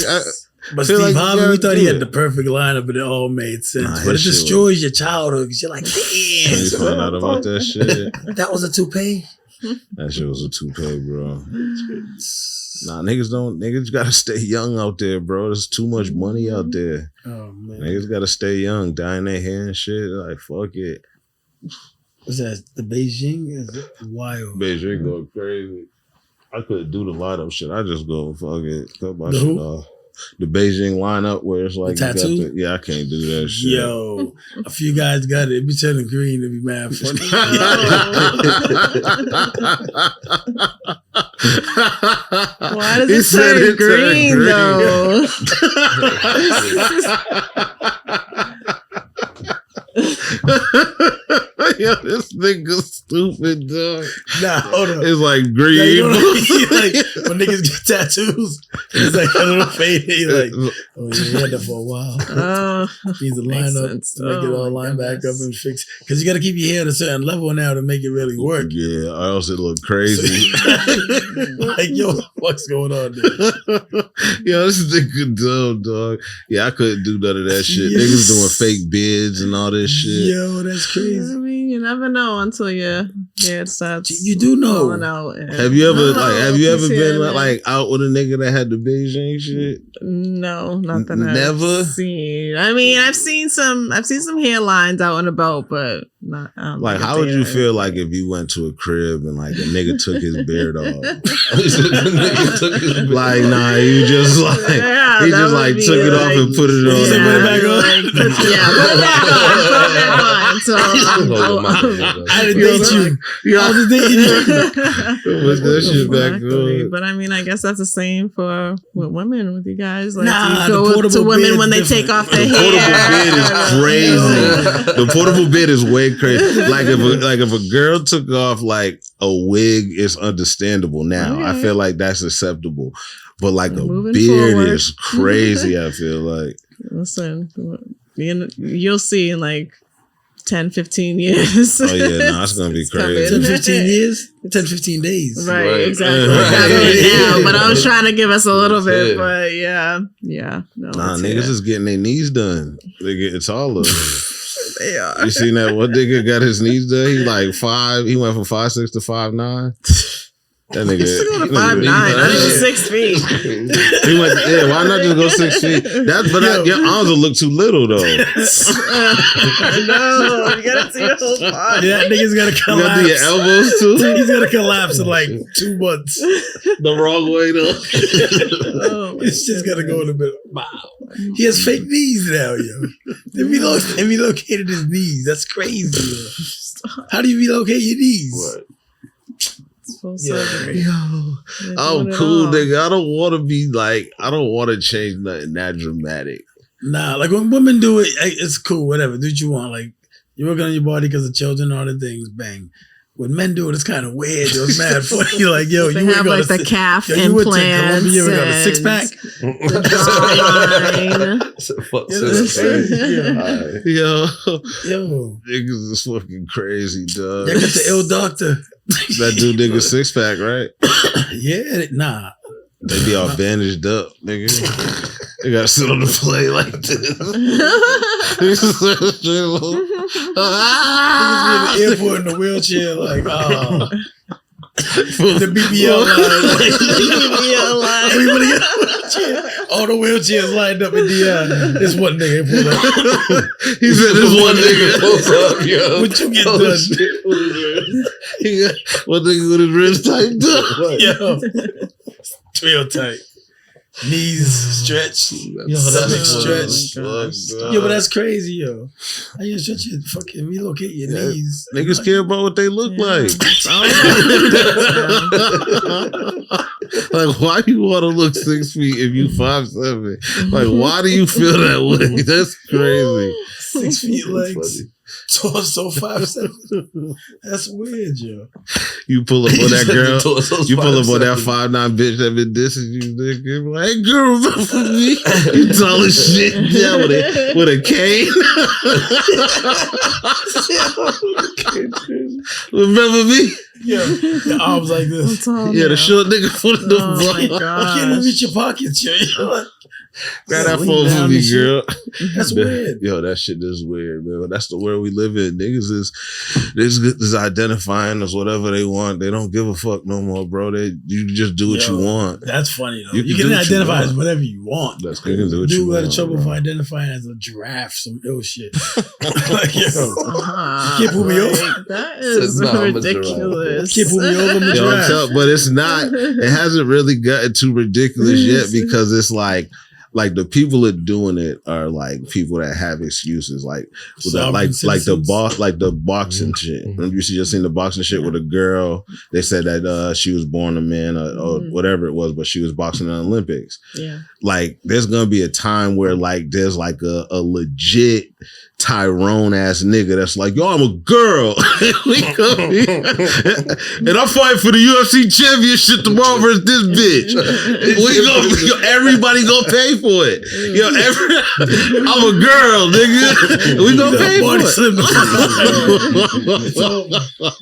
But feel Steve like you Harvey, we gotta thought do he had it. the perfect lineup, but it all made sense. Nah, but it his shit destroys your childhood because you're like, you damn, found out about that shit. that was a toupee. That shit was a toupee, bro. Nah, niggas gotta stay young out there, bro. There's too much money out there. Oh man, Niggas gotta stay young, dyeing their hair and shit. Like, fuck it. was that the Beijing? Is it wild? Beijing go crazy. I couldn't do the lineup shit. I just go, fuck it. Cut my The shit who? off. The Beijing lineup where it's like, The you got tattoo? yeah, I can't do that shit. Yo, a few guys got it. It be turning green. It'd be mad funny. Why does He it said turn it turned green, though? Yo, this nigga stupid, dog. Nah, hold on. It's like Yeah, green. you know, like when niggas get tattoos, it's like a little fade. You're like, oh yeah, he had that for a while. Needs to line Makes up sense. to make it all Oh, my line back up goodness. and fix. Because you got to keep your hair at a certain level now to make it really work. Yeah, or else it look crazy. Like, yo, what's going on there? Yo, this nigga dumb, dog. Yeah, I couldn't do none of that shit. Yes. Niggas doing fake beards and all this shit. Yo, that's I crazy. mean, you never know until your hair starts. You do know. falling out. And- Have you ever It's here, been man. like out with a nigga that had the Beijing shit? No, not that Never? I've seen. I mean, I've seen some hairlines out and about, but not. I don't Like, think how I've would seen you it. feel like if you went to a crib and like a nigga took his beard off? The nigga took his beard. Like, nah, you just like Yeah, he that just would like be took it off like- and put it on. said put it back on? Like, put it back on. Put it back on. until I didn't date you. I was dating you. What's that shit back on? But I mean, I guess that's the same for with women with you guys. Like, Nah, do you the go portable to women bed's when they different. take off their The hair. portable bed is crazy. The portable bed is way crazy. Like if a girl took off like a wig, it's understandable now. Okay. I feel like that's acceptable. But like a Moving beard forward. is crazy, I feel like. Listen, you'll see in like 10, 15 years. Oh yeah, no, it's gonna be crazy. 10, 15 years? 10, 15 days. Right, exactly. Right. Not really now, but I was trying to give us a little bit, Yeah. but yeah. No, Nah, it's niggas here. is getting their knees done. It's all of them. They are. You seen that one nigga got his knees done? He like 5. He went from 5'6" to 5'9". That nigga. He's still going to nigga- 5'9". Not even 6 feet. He went. Yeah, why not just go 6 feet? Your arms will look too little though. You No, you gotta see your whole body. That nigga's gonna got to do your collapse. elbows too. He's gonna collapse in like 2 months. The wrong way though. Oh, my It's just gonna go in a bit. Wow. He has fake knees now, yo. They relocated his knees. That's crazy. Yo. How do you relocate your knees? What? full surgery. Yo, They're I'm doing it cool, all. nigga. I don't want to be like, I don't want to change nothing that dramatic. Nah, like when women do it, it's cool, whatever. Do what you want. Like, you're working on your body because of children and all the things, bang. When men do it, it's kind of weird. It's mad funny. You're like, yo, They you have went like the calf you went to implants. Colombia, you got a and 6-pack? The jawline. Fuck, Yeah, that's crazy. Yeah. Alright. Yo, Yo, niggas is fucking crazy, dog. y'all got the ill doctor. That dude nigga 6-pack, right? Yeah, nah. They be all bandaged up, nigga. They gotta sit on the plane like this. Niggas be in the airport in the wheelchair, like, oh. The BBL line. BBL line. Everybody got a wheelchair. All the wheelchairs lined up in the This one nigga pulled up. He said this one nigga pulls up, yo. What you get Oh, done? shit. With his wrist. He got one nigga with his wrist tightened up. Yo. Real tight. Knees stretched. Yo, funny that's stretched. as fuck, dog. Yo, but that's crazy, yo. How you stretch your fucking relocate your Yeah. knees? Niggas care about what they look like. It's all about Like, why you want to look 6 feet if you 5'7"? Like, why do you feel that way? That's crazy. 6 feet legs. Funny. Torso 5'7". That's weird, yo. You pull up on that girl. Torso's You pull up on that 5'7". 5'9" bitch that been dissing you, nigga. Like, hey, girl, remember me? You tall as shit. Yeah, with a cane. Remember me? Yo, your arms like this. Yeah, the short nigga with the Oh my ball. I can't even gosh. reach your pockets, yo. You're like, Grab that lean phone down for me, and shit. girl. That's weird. Yo, that shit is weird, man. That's the world we live in. Niggas is identifying as whatever they want. They don't give a fuck no more, bro. You just do what Yo, you want. That's funny, though. You You can can do what you identify want. as whatever you want. That's you can do what Dude you got in want. trouble bro. for identifying as a giraffe, some ill shit. Like, yo, Uh-huh. You can't pull me Like, over. that is Said, nah, I'm a ridiculous. Can't pull me over, I'm a Yo, giraffe. but it's not. It hasn't really gotten too ridiculous yet because it's like the people that doing it are like people that have excuses, like with the, like the boxing shit. Remember you just seen the boxing shit with a girl. They said that she was born a man or whatever it was, but she was boxing in the Olympics. Yeah. Like there's gonna be a time where like there's like a legit Tyrone ass nigga that's like, yo, I'm a girl. We come here. And I'm fighting for the UFC championship tomorrow versus this bitch. Everybody gonna pay for it. Yo, I'm a girl, nigga. We gonna pay for it.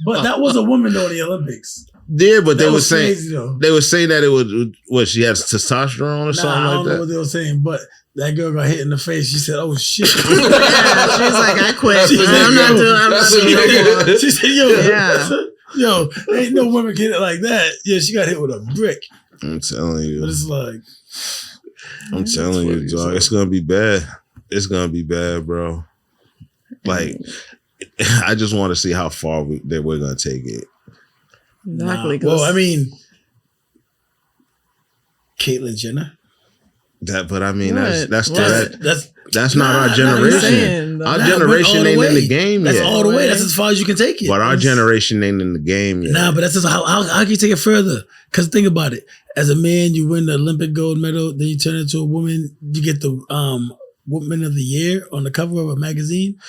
But that was a woman though in the Olympics. Yeah, but That they were was saying crazy, though. they were saying that it was what she had testosterone or I something don't like know that. what they were saying, but that girl got hit in the face. She said, "Oh shit!" Yeah, she's like, I quit. She said, I'm not doing it. She said, "Yo, Yeah. yo, ain't no woman get it like that." Yeah, she got hit with a brick. I'm telling you. But it's like, I'm telling you, dog. It's gonna be bad. It's gonna be bad, bro. Like, I just want to see how far we're gonna take it. Exactly. nah. Well, I mean, Caitlyn Jenner. But I mean, What? that's What? not our Nah, generation. saying. though. Our Nah, generation all the ain't in way. the game That's yet. all the way. That's as far as you can take it. But our generation ain't in the game yet. Nah, but that's just how can you take it further? Because think about it. As a man, you win the Olympic gold medal, then you turn into a woman, you get the Woman of the Year on the cover of a magazine.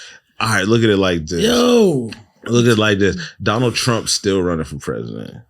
All right, look at it like this. Yo. Look at it like this. Donald Trump's still running for president.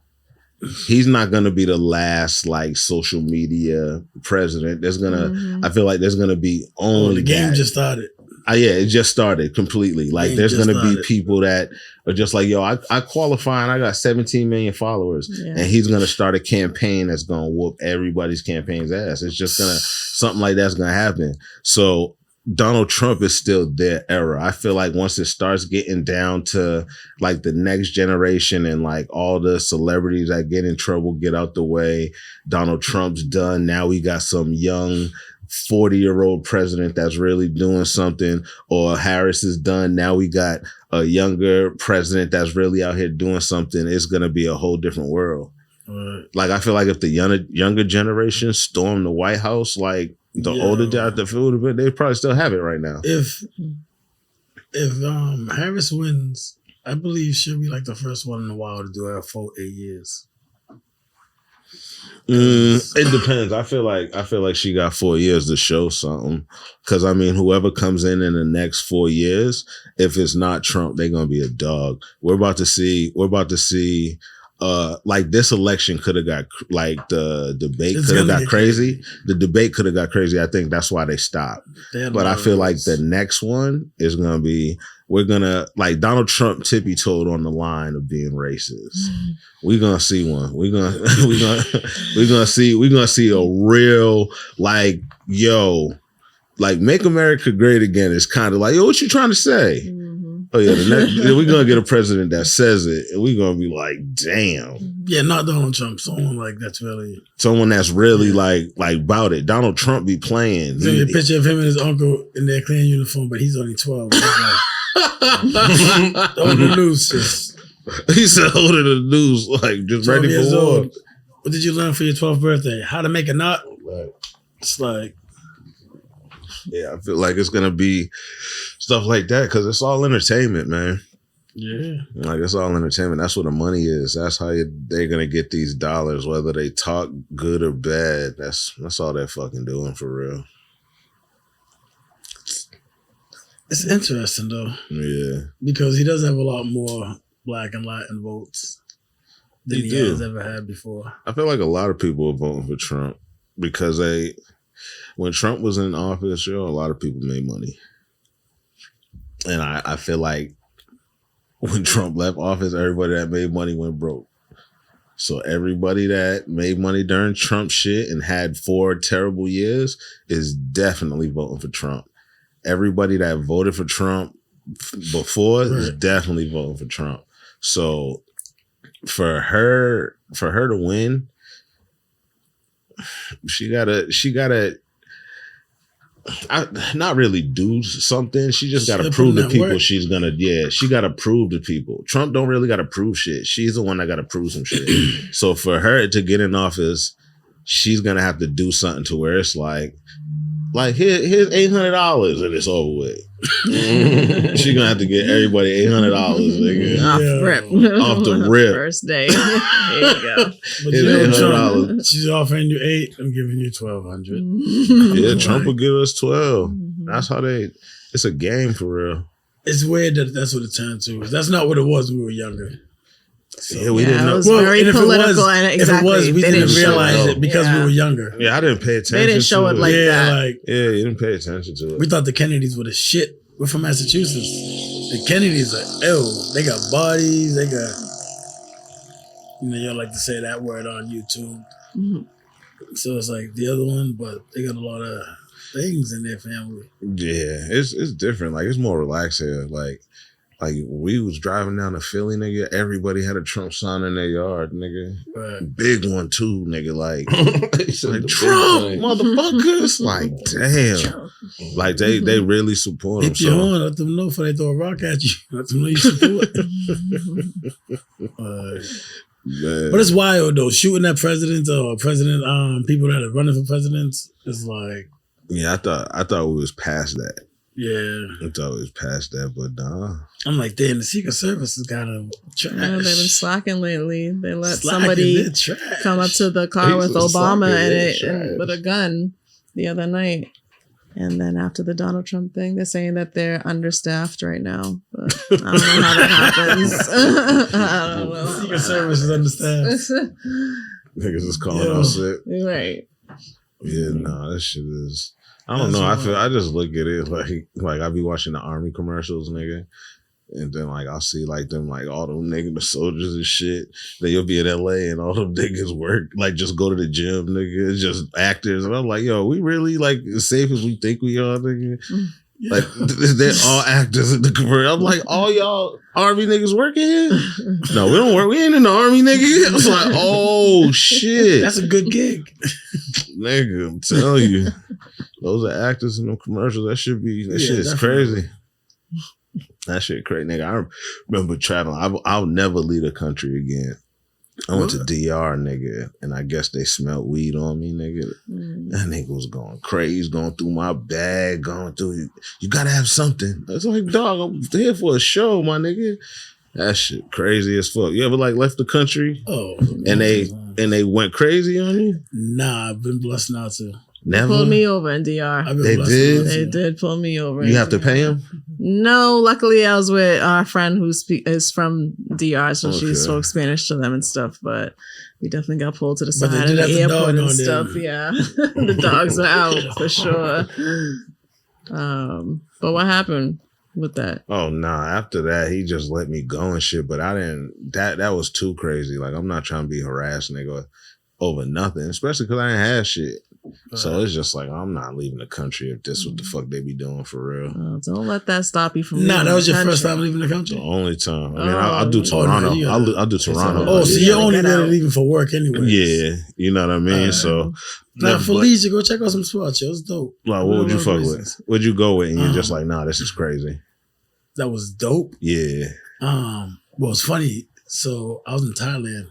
He's not going to be the last like social media president. There's gonna, I feel like there's gonna be only the game that. just started. Yeah, it just started completely. Like there's gonna be started. people that are just like, yo, I qualify and I got 17 million followers, and he's gonna start a campaign that's gonna whoop everybody's campaign's ass. It's just gonna something like that's gonna happen. So Donald Trump is still their era. I feel like once it starts getting down to like the next generation and like all the celebrities that get in trouble get out the way, Donald Trump's done. Now we got some young 40-year-old president that's really doing something, or Harris is done. Now we got a younger president that's really out here doing something. It's going to be a whole different world. Like, I feel like if the younger generation stormed the White House, like the older guys, the food, they probably still have it right now. If Harris wins, I believe she'll be like the first one in a while to do her full 8 years. It depends. I feel like she got 4 years to show something. Because I mean, whoever comes in the next 4 years, if it's not Trump, they're gonna be a dog. We're about to see. Like this election could have got like the debate could have got crazy. The debate could have got crazy. I think that's why they stopped. But I feel like the next one is gonna be. We're gonna like Donald Trump tippy-toed on the line of being racist. We're gonna see one. We're gonna see a real like, yo, like make America great again. It's kind of like, yo, what you trying to say? Oh yeah, we're gonna get a president that says it, and we're gonna be like, damn. Yeah, not Donald Trump. Someone like that's really like about it. Donald Trump be playing. There's a picture of him and his uncle in their Klan uniform, but he's only 12. Older news. He said older than the news, like just ready for war. Old. What did you learn for your 12th birthday? How to make a knot? Right. It's like, yeah, I feel like it's gonna be stuff like that because it's all entertainment, man. Yeah, like it's all entertainment. That's what the money is. That's how they're gonna get these dollars, whether they talk good or bad. That's all they're fucking doing for real. it's interesting though. Yeah, because he does have a lot more Black and Latin votes than he has ever had before. I feel like a lot of people are voting for Trump because when Trump was in office, a lot of people made money. And I feel like when Trump left office, everybody that made money went broke. So everybody that made money during Trump shit and had 4 terrible years is definitely voting for Trump. Everybody that voted for Trump before is definitely voting for Trump. So for her to win, she gotta not really do something. She just gotta prove to people she's gonna. Yeah, she gotta prove to people. Trump don't really gotta prove shit. She's the one that gotta prove some shit. So for her to get in office, she's gonna have to do something to where it's like here's $800 and it's over with. She's gonna have to get everybody $800 off the rip. First day. There you go. But $800. She's offering you 8. I'm giving you 1,200. Yeah, Trump will give us 12. That's how it's a game for real. It's weird that that's what it turned to. That's not what it was when we were younger. So, we didn't know. It was very political, and exactly. If it was, we didn't realize it because we were younger. Yeah, I didn't pay attention. They didn't show it like that. You didn't pay attention to it. We thought the Kennedys were the shit. We're from Massachusetts. The Kennedys are ill. They got bodies. They got, you don't like to say that word on YouTube. So it's like the other one, but they got a lot of things in their family. Yeah, it's different. Like it's more relaxed here. Like we was driving down to Philly, nigga. Everybody had a Trump sign in their yard, nigga. Right. Big one too, nigga. Like Trump, motherfuckers. Like damn. Like they really support him. Hit your horn, let them know before they throw a rock at you. Let them know you support. But it's wild though. Shooting at presidents or people that are running for presidents is like. Yeah, I thought we was past that. Yeah. I thought it was past that, but nah. I'm like, damn, the Secret Service is kind of trash. Yeah, they've been slacking lately. They let Slacking, somebody they're trash. come up to the car with He's Obama slacking, and they're with a gun the other night. And then after the Donald Trump thing, they're saying that they're understaffed right now. But I don't know how that happens. I don't know. Secret Service is understaffed. Niggas is calling out sick. Right. Yeah, nah, that shit is. I don't know. I just look at it like I be watching the army commercials, nigga. And then like I'll see like them like all them niggas, the soldiers and shit. Then you'll be in LA and all them niggas work like just go to the gym, nigga. It's just actors. And I'm like, yo, we really like as safe as we think we are, nigga. Yeah. Like they're all actors in the commercial. I'm like, all y'all army niggas working here? No, we don't work. We ain't in the army, nigga. I was like, oh shit, that's a good gig, nigga. I'm telling you, those are actors in them commercials. That shit is crazy. That shit crazy, nigga. I remember traveling. I'll never leave the country again. I went to DR, nigga, and I guess they smelled weed on me, nigga. That nigga was going crazy. He's going through my bag, going through. You gotta have something. It's like, dog, I'm here for a show, my nigga. That shit crazy as fuck. You ever like left the country? Oh, and they went crazy on you? Nah, I've been blessed not to. Never. Pulled me over in DR. They did? They did pull me over. You have to pay him? No, luckily I was with our friend who is from DR, so she spoke Spanish to them and stuff, but we definitely got pulled to the side of the airport and stuff. Yeah. The dogs were out for sure. But what happened with that? Oh, nah. After that, he just let me go and shit, but I didn't, that was too crazy. Like, I'm not trying to be harassed, nigga, over nothing, especially because I ain't had shit. So it's just like, I'm not leaving the country if this what the fuck they be doing for real. Don't let that stop you from Nah, that was your first time leaving the country? The only time. I mean, I'll do Toronto. I'll do Toronto. Oh, so you're only really leaving for work anyway. Yeah, you know what I mean? So. Now, for leisure, go check out some spots, yo. It's dope. Like, what would you fuck with? What'd you go with? And you're just like, nah, this is crazy. That was dope. Yeah. Well, it's funny. So I was in Thailand.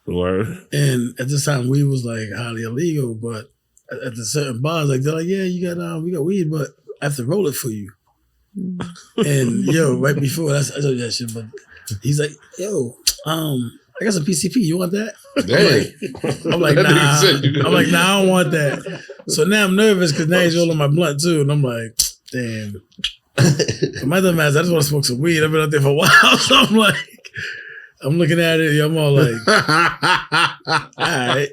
Word. And at this time, weed was like highly illegal, but at the certain bars, like they're like, yeah, we got weed, but I have to roll it for you. And yo, right before I told you that shit, but he's like, yo, I got some PCP. You want that? I'm like, nah. I'm like, nah, I don't want that. So now I'm nervous because now he's rolling my blunt too, and I'm like, damn. My dumb ass, I just want to smoke some weed. I've been out there for a while, so I'm like. I'm looking at it, I'm all like, all right.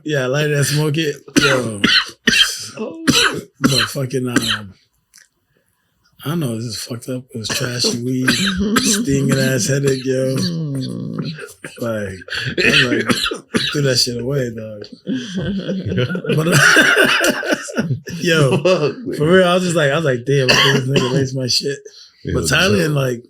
Yeah, light that, smoke it. Yo. But fucking, I don't know, this is fucked up. It was trashy weed, stinging ass headache, yo. Like, I was like, threw that shit away, dog. But, yo, for real, I was like, damn, I think this nigga waste my shit. But Thailand, like,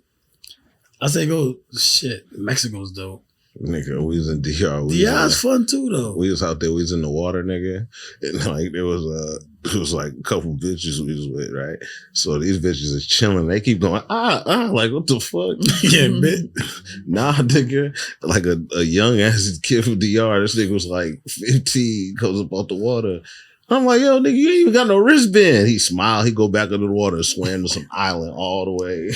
I say go, shit, Mexico's dope. Nigga, we was in DR. DR's fun too, though. We was out there, we was in the water, nigga. And like, there was like a couple bitches we was with, right? So these bitches is chilling. They keep going, like, what the fuck? Yeah, bitch. Nah, nigga. Like a young ass kid from DR, this nigga was like 15, goes up out the water. I'm like, yo, nigga, you ain't even got no wristband. He smiled. He go back under the water and swam to some island all the way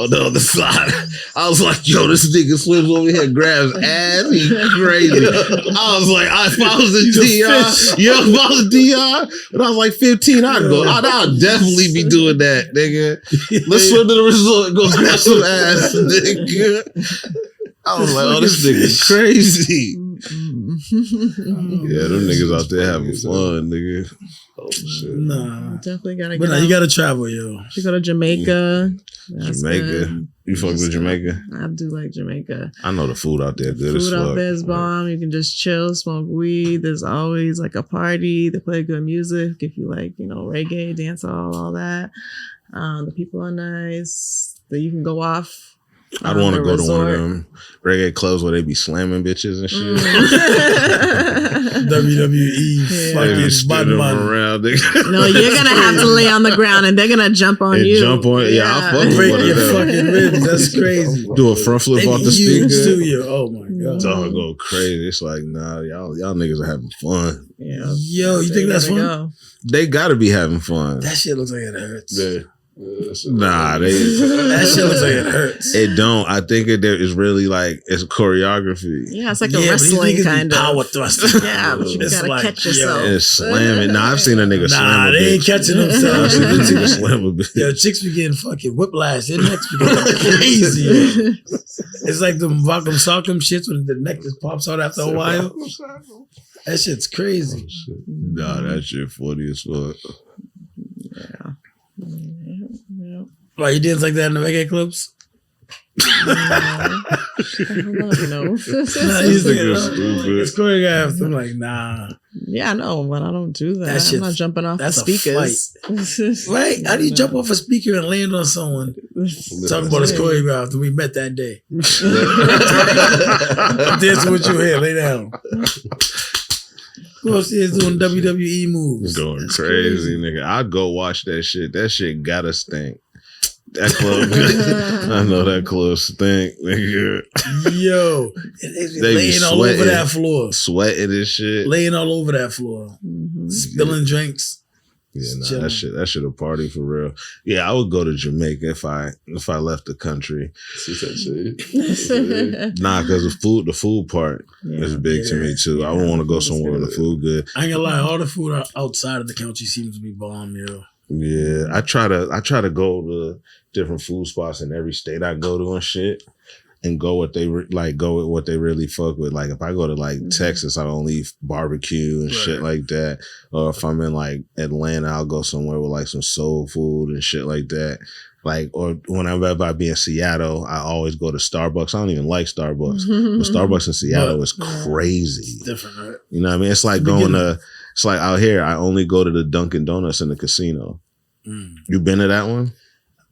on the other side. I was like, yo, this nigga swims over here and grabs ass. He crazy. I was like, if I was in DR, if I was in DR, when I was like 15, I'd definitely be doing that, nigga. Let's swim to the resort and go grab some ass, nigga. I was like, oh, this nigga's crazy. Yeah, them niggas out there having fun, nigga. Oh, shit. Nah. Definitely gotta go. But you gotta travel, yo. You go to Jamaica. Jamaica. Good. You fuck with Jamaica? I do like Jamaica. I know the food out there good as fuck. Food out there is bomb. You can just chill, smoke weed. There's always like a party. They play good music. If you like, reggae, dancehall, all that. The people are nice. You can go off. I'd want to go to one of them reggae clubs where they be slamming bitches and shit. WWE fucking button around. No, you're gonna have to lay on the ground and they're gonna jump on you. Jump on, yeah. I'll fuck with break your fucking ribs. That's crazy. Do a front flip off the speaker. Studio. Oh my god, dog go crazy. It's like, nah, y'all niggas are having fun. Yeah. Yo, you think that's fun? They gotta be having fun. That shit looks like it hurts. Yeah. Nah, that shit looks like it hurts. It don't. I think it is really like it's choreography. Yeah, it's like a wrestling kind of power thrusting. Yeah, but you gotta catch yourself. It's slamming. Nah, I've seen a nigga slam a bitch. They ain't catching themselves. I've seen a nigga slam a bitch. Yo, chicks be getting fucking whiplash. Their necks be going crazy. It's like them Rock'em Sock'em shits when the neck just pops out after a while. That shit's crazy. Oh, shit. Nah, that shit funny as fuck. Yeah. Why you dance like that in the reggae clubs? No. It's choreographed. I'm like, nah. Yeah, I know, but I don't do that. That I'm not jumping off the that's speakers. Right? How do you jump off a speaker and land on someone? Talking about it's choreographed and we met that day. I'm dancing with you here. Lay down. Who else is doing WWE moves? Going crazy, nigga. I'll go watch that shit. That shit gotta stink. That club, I know that club stink, nigga. Yo, they laying all over that floor. Sweating and shit. Laying all over that floor. Spilling drinks. Yeah, nah, that shit a party for real. Yeah, I would go to Jamaica if I left the country. Nah, because the food part is big to me too. I don't want to go somewhere where the food good. I ain't gonna lie, all the food outside of the country seems to be bomb, yo. Yeah, I try to go to different food spots in every state I go to and shit, and go with what they really fuck with. Like if I go to like Texas, I don't eat barbecue and shit like that. Or if I'm in like Atlanta, I'll go somewhere with like some soul food and shit like that. Like, or whenever I be in Seattle, I always go to Starbucks. I don't even like Starbucks, but Starbucks in Seattle is crazy. It's different, right? You know what I mean? It's like it's like out here, I only go to the Dunkin' Donuts in the casino. You been to that one?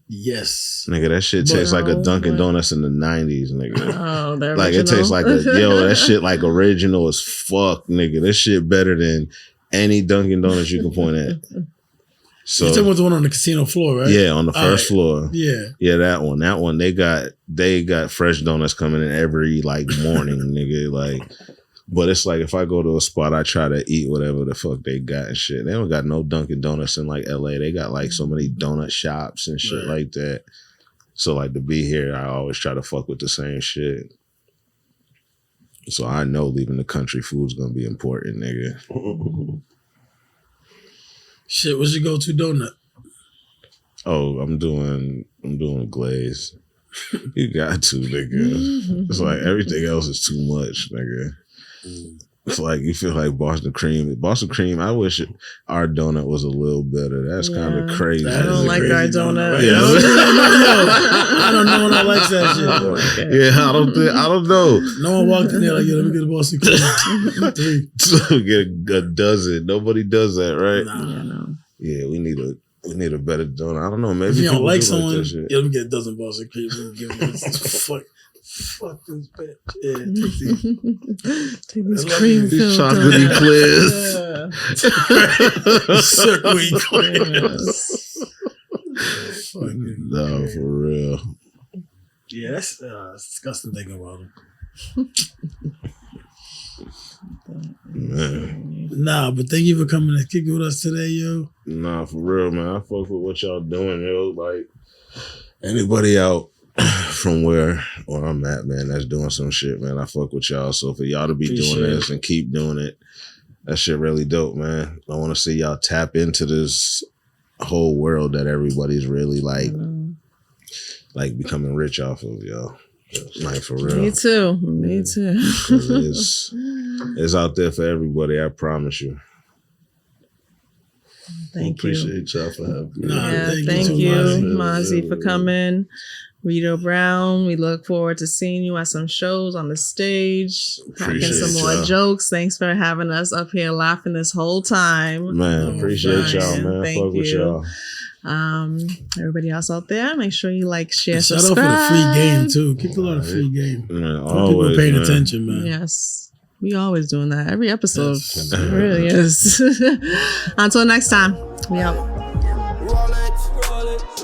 Yes. Nigga, that shit tastes like a Dunkin' Donuts in the 90s, nigga. Oh, that like it tastes like that shit like original as fuck, nigga. That shit better than any Dunkin' Donuts you can point at. So you're talking about the one on the casino floor, right? Yeah, on the first floor. Yeah. Yeah, that one. That one, they got fresh donuts coming in every like morning, nigga. Like, but it's like if I go to a spot, I try to eat whatever the fuck they got and shit. They don't got no Dunkin' Donuts in like LA. They got like so many donut shops and shit like that. So like to be here, I always try to fuck with the same shit. So I know leaving the country food's gonna be important, nigga. Shit, what's your go-to donut? Oh, I'm doing glaze. You got to, nigga. It's like everything else is too much, nigga. It's like you feel like Boston cream. Boston cream, I wish our donut was a little better. That's kind of crazy. I don't like our donut. Yeah. I don't know when I like that shit. Yeah, I don't know. No one walked in there like, yo, let me get a Boston cream. 3. So get a dozen. Nobody does that, right? Nah. Yeah, we need a better donut. I don't know. Maybe if you don't like someone, like that, let me get a dozen Boston cream. Fuck this bitch. Yeah, take these cream these chocolatey clears. Circuity clears. No, for real. Yeah, that's disgusting thinking about them. Man. Nah, but thank you for coming and kicking with us today, yo. Nah, for real, man. I fuck with what y'all doing, yo. Like anybody out from where I'm at, man, that's doing some shit, man. I fuck with y'all. So for y'all to be doing this and keep doing it, that shit really dope, man. I want to see y'all tap into this whole world that everybody's really like becoming rich off of, yo. Like for real. Me too. It's out there for everybody, I promise you. Thank you. Appreciate y'all for having me. Thank you, Mozzie, for coming. Reedo Brown, we look forward to seeing you at some shows on the stage, cracking some more jokes. Thanks for having us up here laughing this whole time. Man, appreciate y'all, man. Thank Fuck you. with y'all. Everybody else out there, make sure you like, share, shout subscribe. out for the free game too. Keep a lot of free game. Man, people paying attention, man. Yes, we always doing that every episode. It really is. Until next time, we out. Roll it,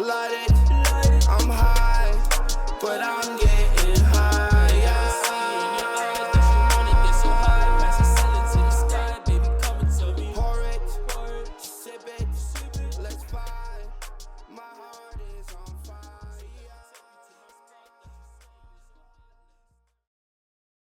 light it. I'm high, but I'm getting